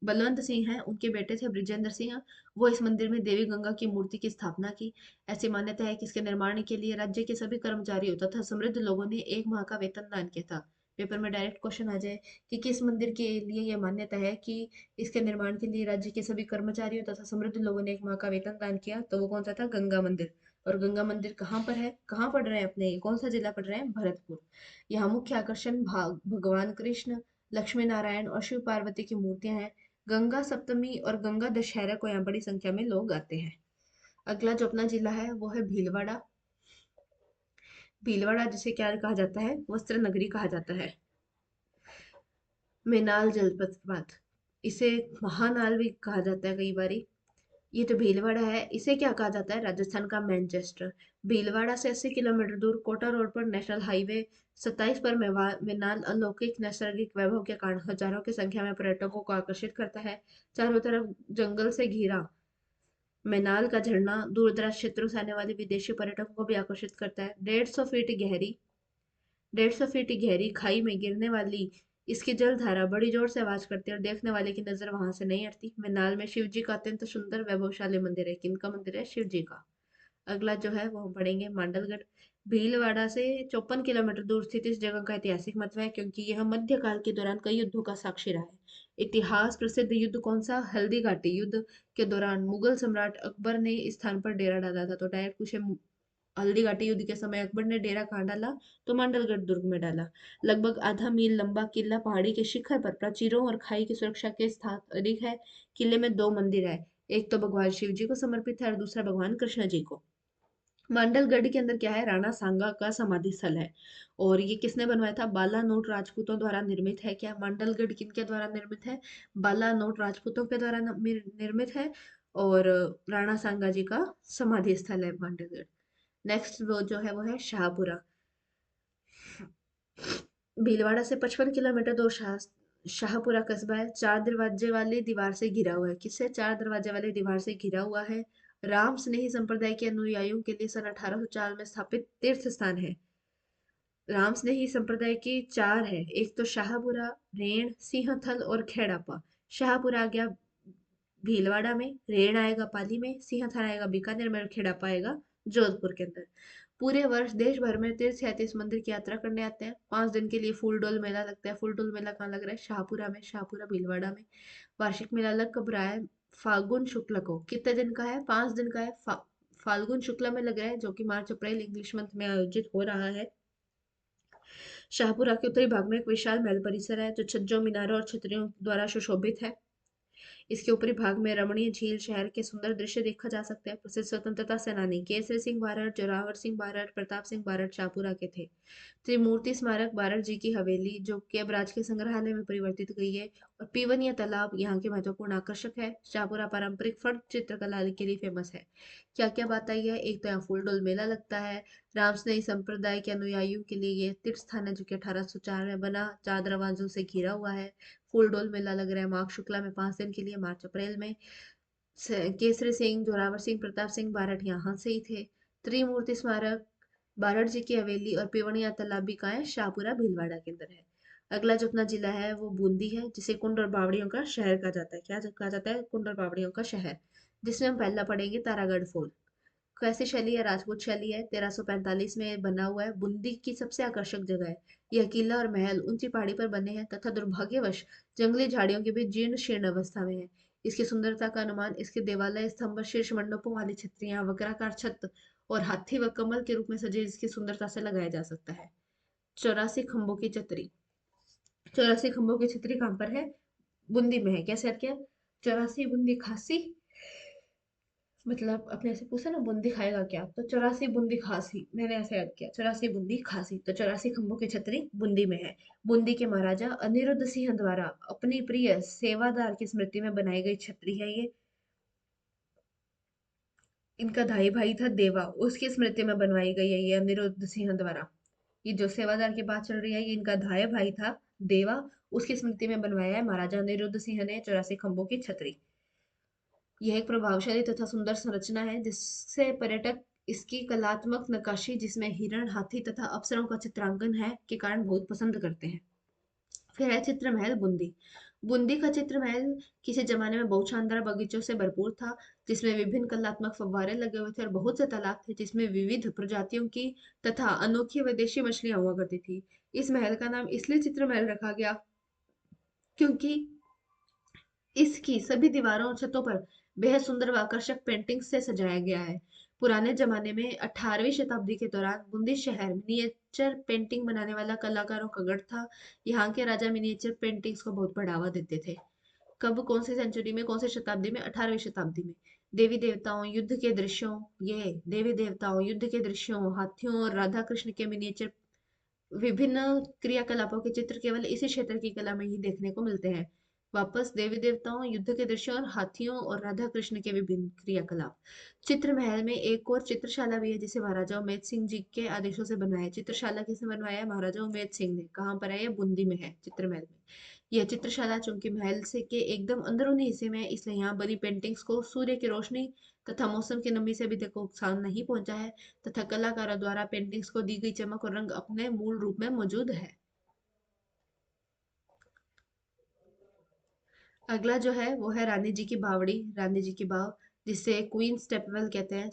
[SPEAKER 1] बलवंत सिंह हैं उनके बेटे थे बृजेंद्र सिंह, वो इस मंदिर में देवी गंगा की मूर्ति की स्थापना की। ऐसी मान्यता है कि इसके निर्माण के लिए राज्य के सभी कर्मचारियों तथा समृद्ध लोगों ने 1 माह का वेतन दान किया था। पेपर में डायरेक्ट क्वेश्चन आ जाए कि किस मंदिर के लिए यह मान्यता है कि इसके निर्माण के लिए राज्य के सभी कर्मचारियों तथा समृद्ध लोगों ने 1 माह का वेतन दान किया, तो वो कौन सा था? गंगा मंदिर। और गंगा मंदिर कहाँ पर है, कहाँ पड़ रहे हैं अपने, कौन सा जिला पड़ रहे हैं, भरतपुर। यहाँ मुख्य आकर्षण भाग भगवान कृष्ण, लक्ष्मी नारायण और शिव पार्वती की मूर्तियां हैं। गंगा सप्तमी और गंगा दशहरा को यहाँ बड़ी संख्या में लोग आते हैं। अगला जो अपना जिला है वो है भीलवाड़ा। भीलवाड़ा जिसे क्या कहा जाता है, वस्त्र नगरी कहा जाता है। मेनाल जलप्रपात, इसे महानाल भी कहा जाता है कई बारी। ये जो भीलवाड़ा है इसे क्या कहा जाता है, राजस्थान का मैनचेस्टर। भीलवाड़ा से 80 किलोमीटर दूर कोटा रोड पर नेशनल हाईवे 27 पर मेनाल अलौकिक नैसर्गिक वैभव के कारण हजारों की संख्या में पर्यटकों को आकर्षित करता है। चारों तरफ जंगल से घिरा मेनाल का झरना दूर दराज क्षेत्रों से आने वाले विदेशी पर्यटकों को भी आकर्षित करता है। 150 फीट गहरी खाई में गिरने वाली इसकी जलधारा बड़ी जोर से आवाज करती है और देखने वाले की नजर वहां से नहीं हटती। मेनाल में शिव जी का अत्यंत सुंदर वैभवशाली मंदिर है। किनका मंदिर है, शिव जी का। अगला जो है वो हम पढ़ेंगे मांडलगढ़। भीलवाड़ा से 54 किलोमीटर दूर स्थित इस जगह का ऐतिहासिक महत्व है क्योंकि यह मध्यकाल के दौरान कई युद्धों का साक्षी रहा है। इतिहास प्रसिद्ध युद्ध कौन सा, हल्दी घाटी युद्ध के दौरान मुगल सम्राट अकबर ने इस स्थान पर डेरा डाला था। तो डायरेक्ट पूछे, हल्दी घाटी युद्ध के समय अकबर ने डेरा कहाँ डाला, तो मांडलगढ़ दुर्ग में डाला। लगभग आधा मील लंबा किला पहाड़ी के शिखर पर प्राचीरों और खाई की सुरक्षा के साथ अधिक है। किले में दो मंदिर है, एक तो भगवान शिव जी को समर्पित है और दूसरा भगवान कृष्ण जी को। मांडलगढ़ के अंदर क्या है, राणा सांगा का समाधि स्थल है। और ये किसने बनवाया था, बालानोट राजपूतों द्वारा निर्मित है। क्या मांडलगढ़ किनके द्वारा निर्मित है, बालानोट राजपूतों के द्वारा निर्मित है। और राणा सांगा जी का समाधि स्थल है मांडलगढ़। नेक्स्ट वो जो है वो है शाहपुरा। भीलवाड़ा से 55 किलोमीटर दूर शाहपुरा कस्बा है। चार दरवाजे वाली दीवार से घिरा हुआ है। किससे, चार दरवाजे वाली दीवार से घिरा हुआ है। राम स्नेही संप्रदाय के अनुयायियों के लिए सन 1804 में स्थापित तीर्थ स्थान है। राम स्नेही संप्रदाय की चार है, एक तो शाहपुरा, रेण, सिंहथल और खेड़ापा। शाहपुरा आ गया भीलवाड़ा में, रेण आएगा पाली में, सिंहथल आएगा बीकानेर में और खेड़ापा आएगा जोधपुर के अंदर। पूरे वर्ष देश भर में तीर्थ यात्री इस मंदिर की यात्रा करने आते हैं। 5 दिन के लिए फूलडोल मेला लगता है। फूलडोल मेला कहाँ लग रहा है, शाहपुरा में, शाहपुरा भीलवाड़ा में। वार्षिक मेला लग कब रहा है, फाल्गुन शुक्ल को। कितने दिन का है, 5 दिन का है। फाल्गुन शुक्ल में लग रहा है, जो कि मार्च अप्रैल इंग्लिश मंथ में आयोजित हो रहा है। शाहपुरा के उत्तरी भाग में एक विशाल महल परिसर है जो छज्जों, मीनारों और छतरियों द्वारा सुशोभित है। इसके ऊपरी भाग में रमणीय झील, शहर के सुंदर दृश्य देखा जा सकता है। प्रसिद्ध स्वतंत्रता सेनानी केसरी सिंह बारड, जोरावर सिंह बारड, प्रताप सिंह बारड शाहपुरा के थे। त्रिमूर्ति स्मारक बारड जी की हवेली जो कि अब राजकीय संग्रहालय में परिवर्तित गई है। और पीवनिया तालाब यहाँ के महत्वपूर्ण आकर्षक है। शाहपुरा पारंपरिक फर्द चित्रकला के लिए फेमस है। क्या क्या बात आई है, एक तो यहाँ फूलडोल मेला लगता है। रामस्नेही संप्रदाय के अनुयायियों के लिए ये तीर्थ स्थान है जो कि 1804 में बना, चार दरवाजों से घिरा हुआ है। फूलडोल मेला लग रहा है माघ शुक्ला में 5 दिन के लिए, मार्च अप्रैल में। केसरी सिंह, जोरावर सिंह, प्रताप सिंह बारड यहाँ से ही थे। त्रिमूर्ति स्मारक बारड जी की हवेली और पीवनिया तालाब भी कहाँ है, शाहपुरा भीलवाड़ा के अंदर है। अगला जो अपना जिला है वो बूंदी है, जिसे कुंड और बावड़ियों का शहर कहा जाता है। क्या कहा जाता है, कुंड और बावड़ियों का शहर। जिसमें हम पहला पढ़ेंगे तारागढ़ फोर्ट। कैसी शैली है, राजपूत शैली है। 1345 में बना हुआ है, बूंदी की सबसे आकर्षक जगह है। यह किला और महल ऊंची पहाड़ी पर बने हैं तथा दुर्भाग्यवश जंगली झाड़ियों के बीच जीर्ण शीर्ण अवस्था में है। इसकी सुंदरता का अनुमान इसके देवालय स्तंभ, शीर्ष मंडपों वाली छतरियां, वक्राकार छत और हाथी व कमल के रूप में सजे इसकी सुंदरता से लगाया जा सकता है। 84 खंभों की छतरी। 84 खंभों की छतरी कहाँ पर है, बूंदी में है। कैसे याद किया, 84 बूंदी खांसी, मतलब अपने से पूछा ना बूंदी खाएगा क्या, तो 84 बूंदी खांसी, मैंने ऐसे याद किया, 84 बूंदी खांसी। तो 84 खंभों की छतरी बूंदी में है। बूंदी के महाराजा अनिरुद्ध सिंह द्वारा अपनी प्रिय सेवादार की स्मृति में बनाई गई छतरी है ये। इनका धाई भाई था देवा, उसकी स्मृति में बनवाई गई है ये अनिरुद्ध सिंह द्वारा। ये जो सेवादार की बात चल रही है ये इनका धाय भाई था देवा, उसकी स्मृति में बनवाया है महाराजा अनिरुद्ध सिंह ने 84 खंभों की छतरी। यह एक प्रभावशाली तथा सुंदर संरचना है जिससे पर्यटक इसकी कलात्मक नक्काशी, जिसमें हिरण, हाथी तथा अप्सरों का चित्रांकन है, के कारण बहुत पसंद करते हैं। फिर है चित्र महल बूंदी। बूंदी का चित्र महल किसी जमाने में बहुत शानदार बगीचों से भरपूर था, जिसमें विभिन्न कलात्मक फव्वारे लगे हुए थे और बहुत से तालाब थे जिसमें विविध प्रजातियों की तथा अनोखी विदेशी मछलियां हुआ करती थी। इस महल का नाम इसलिए चित्र महल रखा गया क्योंकि इसकी सभी दीवारों और छतों पर बेहद सुंदर व आकर्षक पेंटिंग से सजाया गया है। पुराने जमाने में 18वीं शताब्दी के दौरान बूंदी शहर मिनिएचर पेंटिंग बनाने वाला कलाकारों का गढ़ था। यहाँ के राजा मिनिएचर पेंटिंग्स को बहुत बढ़ावा देते थे। कब, कौन सी सेंचुरी में, कौन सी शताब्दी में? 18वीं शताब्दी में। देवी देवताओं युद्ध के दृश्यों, ये देवी देवताओं युद्ध के दृश्यों, हाथियों और राधा कृष्ण के मिनिएचर विभिन्न क्रियाकलापों के चित्र केवल इसी क्षेत्र की कला में ही देखने को मिलते हैं। वापस, देवी देवताओं युद्ध के दृश्यों और हाथियों और राधा कृष्ण के विभिन्न क्रियाकलाप। चित्र महल में एक और चित्रशाला भी है जिसे महाराजा उमेद सिंह जी के आदेशों से बनवाया है। चित्रशाला किसने बनवाया है? महाराजा उमेद सिंह ने। कहाँ पर है? ये बूंदी में है, चित्र महल में। यह चित्रशाला चूंकि महल से के एकदम अंदरूनी हिस्से में है, इसलिए यहाँ बनी पेंटिंग्स को सूर्य की रोशनी तथा मौसम की नमी से भी देखो नुकसान नहीं पहुंचा है, तथा कलाकारों द्वारा पेंटिंग्स को दी गई चमक और रंग अपने मूल रूप में मौजूद है। अगला जो है वो है रानी जी की बावड़ी, रानी जी की बाव, जिसे क्वीन स्टेपवेल कहते हैं।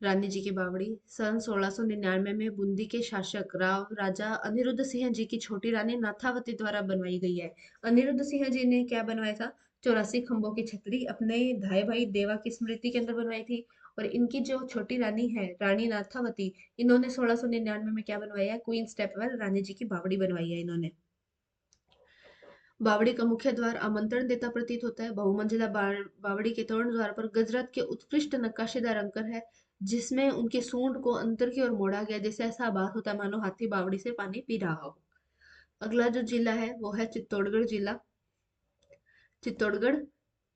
[SPEAKER 1] रानी जी की बावड़ी सन 1699 में बूंदी के शासक राव राजा अनिरुद्ध सिंह जी की छोटी रानी नाथावती द्वारा बनवाई गई है। अनिरुद्ध सिंह जी ने क्या बनवाया था? 84 खंभों की छतरी अपने धाई भाई देवा की स्मृति के अंदर बनवाई थी। और इनकी जो छोटी रानी है, रानी नाथावती, इन्होंने 1699 में क्या बनवाया है? क्वीन स्टेपवेल रानी जी की बावड़ी बनवाई है इन्होंने। बावड़ी का मुख्य द्वार आमंत्रण देता प्रतीत होता है। बहुमंजिला बावड़ी के तोरण द्वार पर गजरत के उत्कृष्ट नक्काशीदार अंकर है, जिसमें उनके सूंड को अंतर की ओर मोड़ा गया, जैसे ऐसा आभास होता है मानो हाथी बावड़ी से पानी पी रहा हो। अगला जो जिला है वो है चित्तौड़गढ़ जिला। चित्तौड़गढ़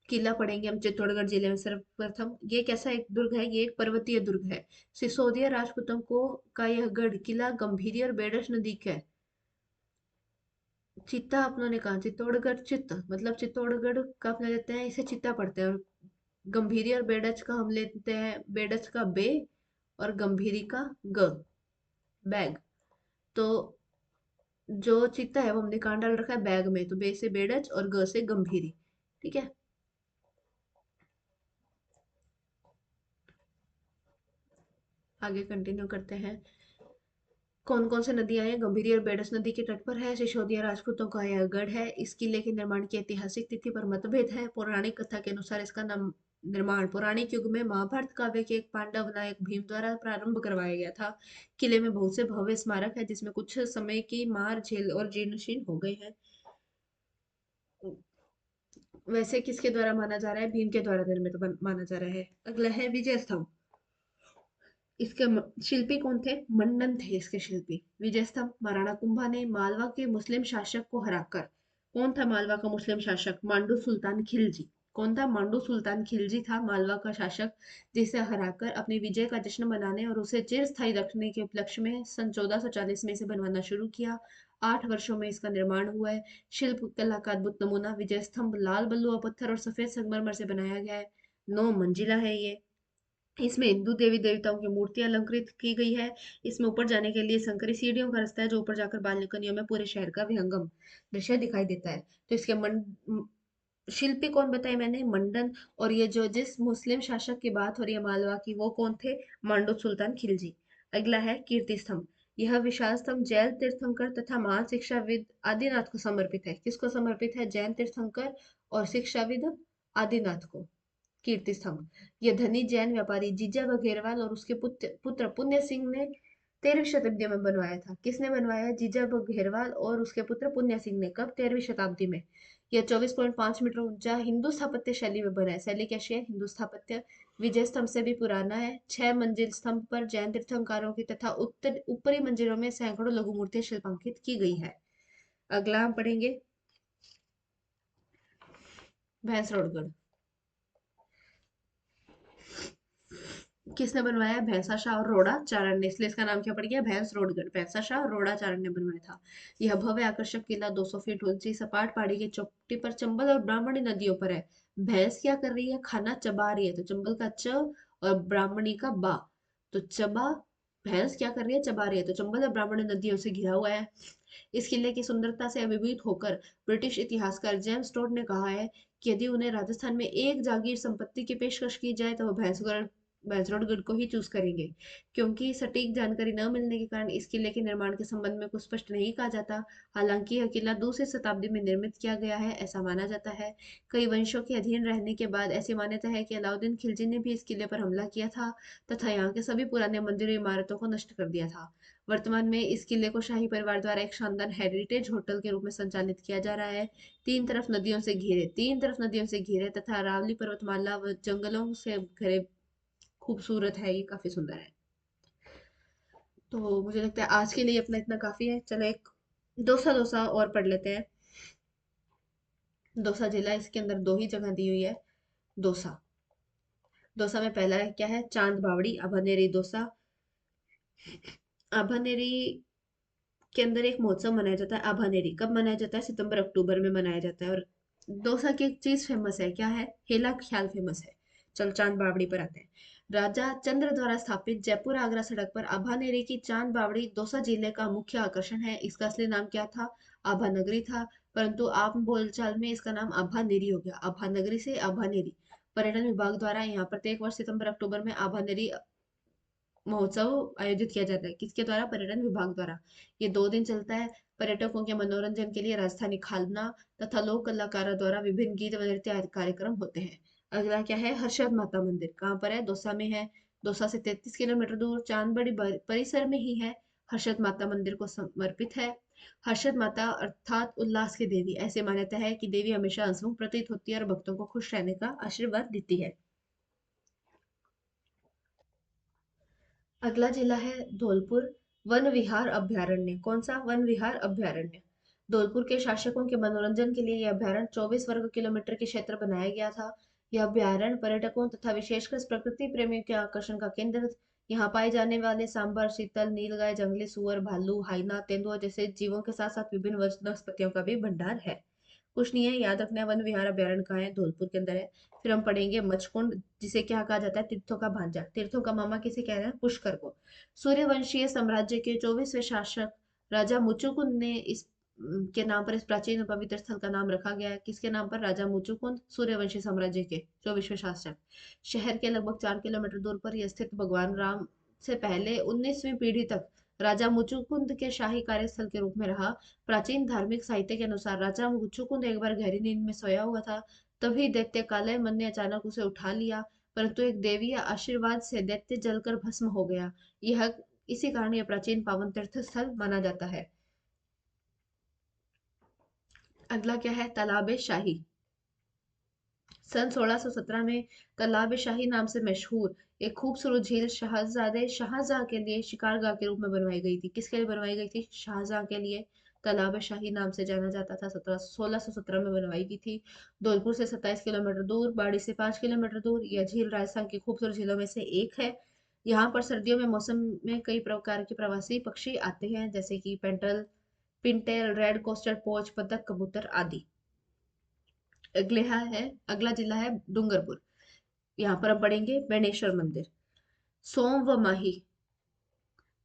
[SPEAKER 1] किला पढ़ेंगे हम चित्तौड़गढ़ जिले में। सर्वप्रथम ये कैसा एक दुर्ग है? ये एक पर्वतीय दुर्ग है। सिसोदिया राजपूतों को का यह गढ़ किला गंभीरी और बेडश नदी का है। चित्ता अपनों ने कहा, चित्तौड़गढ़ चित्त मतलब चित्तौड़गढ़ का अपने लेते हैं, इसे चित्ता पढ़ते हैं। और गंभीरी और बेडच का हम लेते हैं, बेडच का बे और गंभीरी का ग, बैग। तो जो चित्ता है वो हमने कहाँ डाल रखा है? बैग में। तो बे से बेडच और ग से गंभीरी। ठीक है, आगे कंटिन्यू करते हैं। कौन कौन से नदियां हैं? गंभीरी और बेडस नदी के तट पर है। सिसोदिया राजपूतों का यह गढ़ है। इस किले के निर्माण की ऐतिहासिक तिथि पर मतभेद है। पौराणिक कथा के अनुसार इसका नाम निर्माण पौराणिक युग में महाभारत काव्य के एक पांडव नायक भीम द्वारा प्रारंभ करवाया गया था। किले में बहुत से भव्य स्मारक है, जिसमें कुछ समय की मार झेल और जीर्ण हो गए हैं। वैसे किसके द्वारा माना जा रहा है? भीम के द्वारा निर्मित माना जा रहा है। अगला है विजय स्तंभ। इसके शिल्पी कौन थे? मंडन थे इसके शिल्पी। विजय स्तंभ महाराणा कुंभा ने मालवा के मुस्लिम शासक को हराकर। कौन था मालवा का मुस्लिम शासक? मांडू सुल्तान खिलजी। कौन था? मांडू सुल्तान खिलजी था मालवा का शासक, जिसे हराकर अपनी विजय का जश्न मनाने और उसे चिरस्थायी रखने के उपलक्ष्य में सन 1440 में इसे बनवाना शुरू किया। 8 वर्षों में इसका निर्माण हुआ है। शिल्प कला का अद्भुत नमूना विजय स्तंभ लाल बलुआ पत्थर और सफेद संगमरमर से बनाया गया है। 9 मंजिला है ये। इसमें हिंदू देवी देवताओं की मूर्तियां अलंकृत की गई है। इसमें ऊपर जाने के लिए संकरी सीढ़ियों का रास्ता है, जो ऊपर जाकर बालकनियों में पूरे शहर का विहंगम दृश्य दिखाई देता है। तो इसके शिल्पी कौन बताए मैंने? मंडन। और ये जो जिस मुस्लिम शासक की बात हो रही है मालवा की, वो कौन थे? मांडू सुल्तान खिलजी। अगला है कीर्ति स्तंभ। यह विशाल स्तंभ जैन तीर्थंकर तथा महान शिक्षाविद आदिनाथ को समर्पित है। किसको समर्पित है? जैन तीर्थंकर और शिक्षाविद आदिनाथ को। कीर्ति स्तंभ यह धनी जैन व्यापारी जीजा बघेरवाल और उसके पुत्र पुण्य सिंह ने 13वीं शताब्दी में बनवाया था। किसने बनवाया? जीजा बघेरवाल और उसके पुत्र पुण्य सिंह ने। कब? 13वीं शताब्दी में। यह 24.5 मीटर ऊंचा हिंदू स्थापत्य शैली में बना है। शैली कैसी है? हिंदू स्थापत्य। विजय स्तंभ से भी पुराना है। 6 मंजिल स्तंभ पर जैन तीर्थंकरों की तथा उत्तर ऊपरी मंजिलों में सैकड़ों लघु मूर्तियां शिल्पांकित की गई है। अगला हम पढ़ेंगे भैंसरोडगढ़। किसने बनवाया? भैंसा शाह और रोड़ा चारण ने, इसलिए इसका नाम क्या पड़ गया? भैंस रोडगढ़। भैंसा शाह और रोड़ा चारण ने बनवाया था। यह भव्य आकर्षक किला 200 फीट ऊंची सपाट पहाड़ी की चोटी पर चंबल और ब्राह्मणी नदियों पर है। भैंस क्या कर रही है? खाना चबा रही है। तो चंबल का च और ब्राह्मणी का बा। तो चबा, भैंस क्या कर रही है? चबा रही है। तो चंबल और ब्राह्मणी नदियों से घिरा हुआ है। इस किले की सुंदरता से अभिभूत होकर ब्रिटिश इतिहासकार जेम्स टोड ने कहा है कि यदि उन्हें राजस्थान में एक जागीर संपत्ति की पेशकश की जाए तो वह भैंसगढ़ बैजरोडगढ़ को ही चूज करेंगे, क्योंकि सटीक जानकारी न मिलने के कारण इस किले के निर्माण के संबंध में कुछ स्पष्ट नहीं कहा जाता। हालांकि यह किला दूसरी शताब्दी में निर्मित किया गया है, ऐसा माना जाता है। कई वंशों के अधीन रहने के बाद ऐसी मान्यता है कि अलाउद्दीन खिलजी ने भी इस किले पर हमला किया था तथा यहाँ के सभी पुराने मंदिरों इमारतों को नष्ट कर दिया था। वर्तमान में इस किले को शाही परिवार द्वारा एक शानदार हेरिटेज होटल के रूप में संचालित किया जा रहा है। तीन तरफ नदियों से घिरे तथा अरावली पर्वतमाला व जंगलों से घिरे खूबसूरत है, ये काफी सुंदर है। तो मुझे लगता है आज के लिए अपना इतना काफी है। चलो एक दौसा दौसा और पढ़ लेते हैं। दौसा जिला, इसके अंदर दो ही जगह दी हुई है। दौसा, दौसा में पहला है क्या है, चांद बावड़ी अभनेरी दौसा। अभनेरी के अंदर एक महोत्सव मनाया जाता है। अभानेरी कब मनाया जाता है, सितंबर अक्टूबर में मनाया जाता है। और दौसा की एक चीज फेमस है, क्या है, हेला ख्याल फेमस है। चल चांद बावड़ी पर आते हैं। राजा चंद्र द्वारा स्थापित जयपुर आगरा सड़क पर आभानेरी की चांद बावड़ी दौसा जिले का मुख्य आकर्षण है। इसका असली नाम क्या था, आभा नगरी था, परंतु आम बोलचाल में इसका नाम आभानेरी हो गया। आभा नगरी से आभानेरी। पर्यटन विभाग द्वारा यहाँ प्रत्येक वर्ष सितंबर अक्टूबर में आभानेरी महोत्सव आयोजित किया जाता है। किसके द्वारा, पर्यटन विभाग द्वारा। ये 2 दिन चलता है। पर्यटकों के मनोरंजन के लिए राजस्थानी खालना तथा लोक कलाकारों द्वारा विभिन्न गीत व नृत्य आदि कार्यक्रम होते हैं। अगला क्या है, हर्षद माता मंदिर कहाँ पर है, दौसा में है। दौसा से 33 किलोमीटर दूर चांदबड़ी परिसर में ही है। हर्षद माता मंदिर को समर्पित है। हर्षद माता अर्थात उल्लास की देवी। ऐसे मान्यता है कि देवी हमेशा हंसमुख प्रतीत होती है और भक्तों को खुश रहने का आशीर्वाद देती है। अगला जिला है धौलपुर वन विहार अभयारण्य। कौन सा, वन विहार अभयारण्य। धौलपुर के शासकों के मनोरंजन के लिए यह अभयारण्य 24 वर्ग किलोमीटर के क्षेत्र बनाया गया था। यह अभयारण्य पर्यटकों तथा विशेषकर प्रकृति प्रेमियों के आकर्षण का केंद्र। यहाँ पाए जाने वाले सांबर, शीतल, नीलगाय, जंगली सुअर, भालू, हाइना, तेंदुआ जैसे जीवों के साथ साथ विभिन्न वनस्पतियों का भी भंडार है। कुछ नहीं है, याद रखना है। वन विहार अभयारण्य कहाँ है, धौलपुर के अंदर है। फिर हम पढ़ेंगे मचकुंड, जिसे क्या कहा जाता है, तीर्थों का भांजा। तीर्थों का मामा किसे कह रहे हैं, पुष्कर को। सूर्यवंशीय साम्राज्य के 24वें शासक राजा मुचुकुंद ने इस के नाम पर इस प्राचीन और पवित्र स्थल का नाम रखा गया है। किसके नाम पर, राजा मुचुकुंद, सूर्यवंशी साम्राज्य के 24वें शासक। शहर के लगभग 4 किलोमीटर दूर पर यह स्थित भगवान राम से पहले 19वीं पीढ़ी तक राजा मुचुकुंद के शाही कार्यस्थल के रूप में रहा। प्राचीन धार्मिक साहित्य के अनुसार राजा मुचुकुंद एक बार गहरी नींद में सोया हुआ था, तभी दैत्य काले मन ने अचानक उसे उठा लिया, परंतु एक देवी आशीर्वाद से दैत्य जलकर भस्म हो गया। यह इसी कारण यह प्राचीन पावन तीर्थ स्थल माना जाता है। अगला क्या है, तालाब शाही। सन 1617 में तालाब शाही नाम से मशहूर एक खूबसूरत झील शाहजादे शाहजहां के लिए शिकारगाह के रूप में बनवाई गई थी। किसके लिए बनवाई गई थी, शाहजहां के लिए। तालाब शाही नाम से जाना जाता था। 1617 में बनवाई गई थी। धौलपुर से 27 किलोमीटर दूर, बाड़ी से 5 किलोमीटर दूर, यह झील राजस्थान की खूबसूरत झीलों में से एक है। यहाँ पर सर्दियों में मौसम में कई प्रकार के प्रवासी पक्षी आते हैं, जैसे कि पिंटेल, रेड कोस्टर पोच, बतख, कबूतर आदि। अगला जिला है डूंगरपुर। यहाँ पर हम पढ़ेंगे बेणेश्वर मंदिर। सोम व माही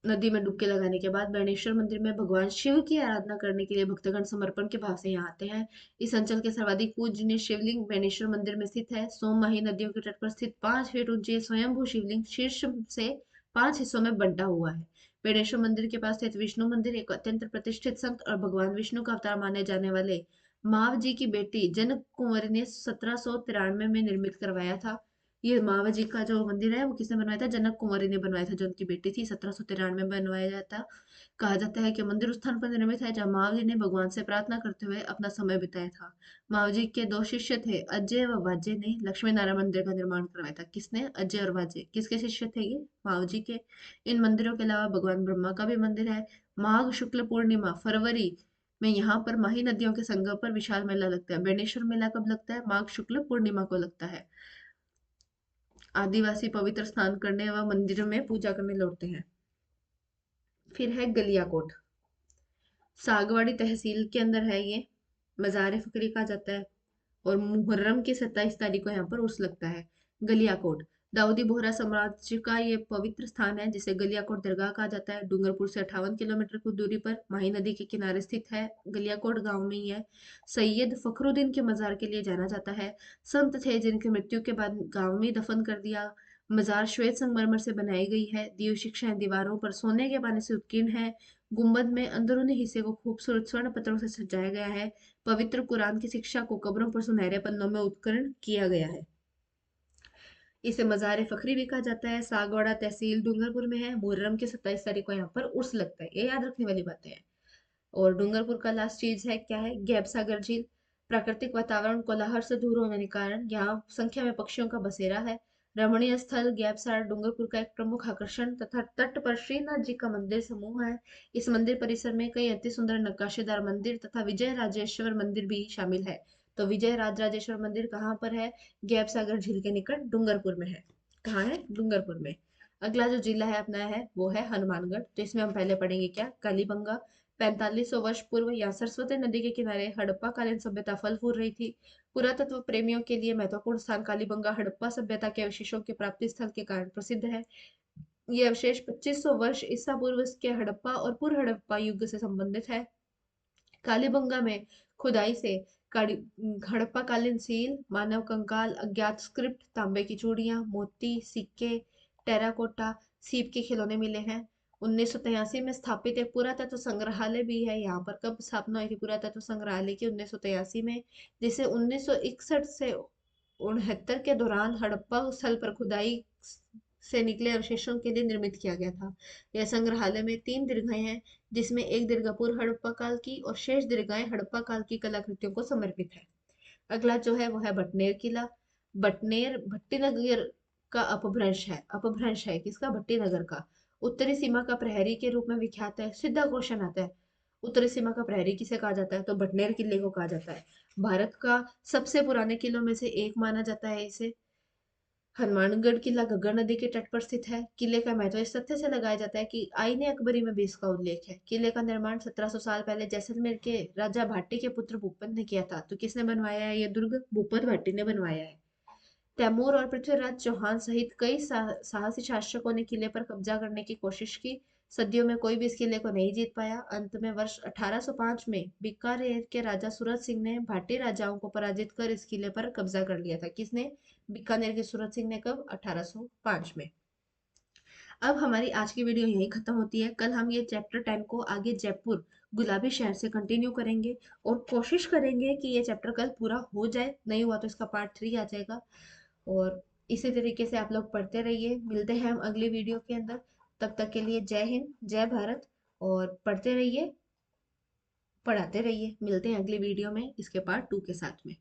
[SPEAKER 1] नदी में डुबकी लगाने के बाद बेणेश्वर मंदिर में भगवान शिव की आराधना करने के लिए भक्तगण समर्पण के भाव से यहाँ आते हैं। इस अंचल के सर्वाधिक पूजनीय शिवलिंग बेणेश्वर मंदिर में स्थित है। सोम माही नदियों के तट पर स्थित 5 फीट ऊंचे स्वयंभू शिवलिंग शीर्ष से 5 हिस्सों में बंटा हुआ है। बेणेश्वर मंदिर के पास स्थित विष्णु मंदिर एक अत्यंत प्रतिष्ठित संत और भगवान विष्णु का अवतार माने जाने वाले माव जी की बेटी जनक कुंवरी ने 1793 में निर्मित करवाया था। ये मावा जी का जो मंदिर है वो किसने बनवाया था, जनक कुंवरी ने बनवाया था, जो उनकी बेटी थी। 1793 में बनवाया जाता। कहा जाता है कि मंदिर उस स्थान पर निर्मित है जहाँ माव जी ने भगवान से प्रार्थना करते हुए अपना समय बिताया था। माव जी के 2 शिष्य थे, अजय व वाजय ने लक्ष्मी नारायण मंदिर का निर्माण करवाया था। किसने, अजय और वाजय। किसके शिष्य थे ये, माव जी के। इन मंदिरों के अलावा भगवान ब्रह्मा का भी मंदिर है। माघ शुक्ल पूर्णिमा फरवरी में यहाँ पर माही नदियों के संगम पर विशाल मेला लगता है। बेणेश्वर मेला कब लगता है, माघ शुक्ल पूर्णिमा को लगता है। आदिवासी पवित्र स्नान करने व मंदिरों में पूजा करने लौटते हैं। फिर है गलियाकोट। सागवाड़ी तहसील के अंदर है ये। मज़ार फकरी कहा जाता है। और मुहर्रम की 27 तारीख को यहाँ पर उर्स लगता है। गलियाकोट दाऊदी बोहरा साम्राज्य का ये पवित्र स्थान है, जिसे गलियाकोट दरगाह कहा जाता है। डूंगरपुर से 58 किलोमीटर की दूरी पर माही नदी के किनारे स्थित है। गलियाकोट गांव में ही है। सैयद फखरुद्दीन के मजार के लिए जाना जाता है। संत थे जिनकी मृत्यु के बाद गांव में दफन कर दिया। मजार श्वेत संगमरमर से बनाई गई है। दीव शिक्षाएं दीवारों पर सोने के पानी से उत्कीर्ण है। गुंबद में अंदरूनी हिस्से को खूबसूरत स्वर्ण पत्रों से सजाया गया है। पवित्र कुरान की शिक्षा को कब्रों पर सुनहरे पन्नों में उत्कीर्ण किया गया है। इसे मजार फखरी भी कहा जाता है। सागवाड़ा तहसील डूंगरपुर में है। मुहर्रम की 27 तारीख को यहाँ पर उर्स लगता है, ये याद रखने वाली बातें हैं। और डूंगरपुर का लास्ट चीज है क्या है, गैब सागर झील। प्राकृतिक वातावरण कोलाहल से दूर होने के कारण यहाँ संख्या में पक्षियों का बसेरा है। रमणीय स्थल गैबसार डूंगरपुर का एक प्रमुख आकर्षण तथा तट पर श्रीनाथ जी का मंदिर समूह है। इस मंदिर परिसर में कई अति सुंदर नक्काशीदार मंदिर तथा विजय राजेश्वर मंदिर भी शामिल है। तो विजय राजेश्वर मंदिर कहाँ पर है? गैब सागर झील के निकट डूंगरपुर में है। कहाँ है? डूंगरपुर में। अगला जो जिला है अपना है वो है हनुमानगढ़। तो इसमें हम पहले पढ़ेंगे क्या, कालीबंगा। 4500 वर्ष पूर्व या सरस्वती नदी के किनारे हड़प्पा कालीन सभ्यता फल फूल रही थी। पुरातत्व प्रेमियों के लिए महत्वपूर्ण स्थान कालीबंगा हड़प्पा सभ्यता के अवशेषों के प्राप्ति स्थल के कारण प्रसिद्ध है। ये अवशेष 2500 वर्ष ईसा पूर्व के हड़प्पा और पूर्व हड़प्पा युग से संबंधित है। कालीबंगा में खुदाई से हड़प्पा कालीन सील, मानव कंकाल, अज्ञात स्क्रिप्ट, तांबे की चूड़ियां, मोती, सिक्के, टेराकोटा, सीप के खिलौने मिले हैं। 1983 में स्थापित एक पुरातत्व संग्रहालय भी है यहाँ पर। कब स्थापना हुई थी पुरातत्व संग्रहालय की? 1983 में, जिसे 1961 से 69 के दौरान हड़प्पा स्थल पर खुदाई से निकले अवशेषों के लिए निर्मित किया गया था। यह संग्रहालय में 3 दीर्घाएं हैं, जिसमें एक दीर्घा पूर्व हड़प्पा काल की और शेष दीर्घाएं हड़प्पा काल की कलाकृतियों को समर्पित है। अगला जो है वो है बटनेर किला। बटनेर भट्टीनगर का अपभ्रंश है। अपभ्रंश है किसका? भट्टीनगर का। उत्तरी सीमा का प्रहरी के रूप में विख्यात है। सीधा क्वेश्चन आता है, उत्तरी सीमा का प्रहरी किसे कहा जाता है? तो बटनेर किले को कहा जाता है। भारत का सबसे पुराने किलों में से एक माना जाता है इसे। हनुमानगढ़ किला घग्गर नदी के तट पर स्थित है। किले का महत्व इस तथ्य से लगाया जाता है कि आईने अकबरी में भी इसका उल्लेख है। किले का निर्माण 1700 साल पहले जैसलमेर के राजा भाटी के पुत्र भूपत ने किया था। तो किसने बनवाया है ये दुर्ग? भूपत भाटी ने बनवाया है। तैमूर और पृथ्वीराज चौहान सहित कई साहसी शासकों ने किले पर कब्जा करने की कोशिश की। सदियों में कोई भी इस किले को नहीं जीत पाया। अंत में वर्ष 1805 में बीकानेर के राजा सूरत सिंह ने भाटी राजाओं को पराजित कर इस किले पर कब्जा कर लिया था। किसने? बीकानेर के सूरत सिंह ने। कब? 1805 में। अब हमारी आज की वीडियो यहीं खत्म होती है। कल हम ये चैप्टर 10 को आगे जयपुर गुलाबी शहर से कंटिन्यू करेंगे और कोशिश करेंगे कि ये चैप्टर कल पूरा हो जाए। नहीं हुआ तो इसका पार्ट 3 आ जाएगा। और इसी तरीके से आप लोग पढ़ते रहिए। मिलते हैं हम अगली वीडियो के अंदर। तब तक के लिए जय हिंद, जय भारत। और पढ़ते रहिए, पढ़ाते रहिए। मिलते हैं अगली वीडियो में इसके पार्ट 2 के साथ में।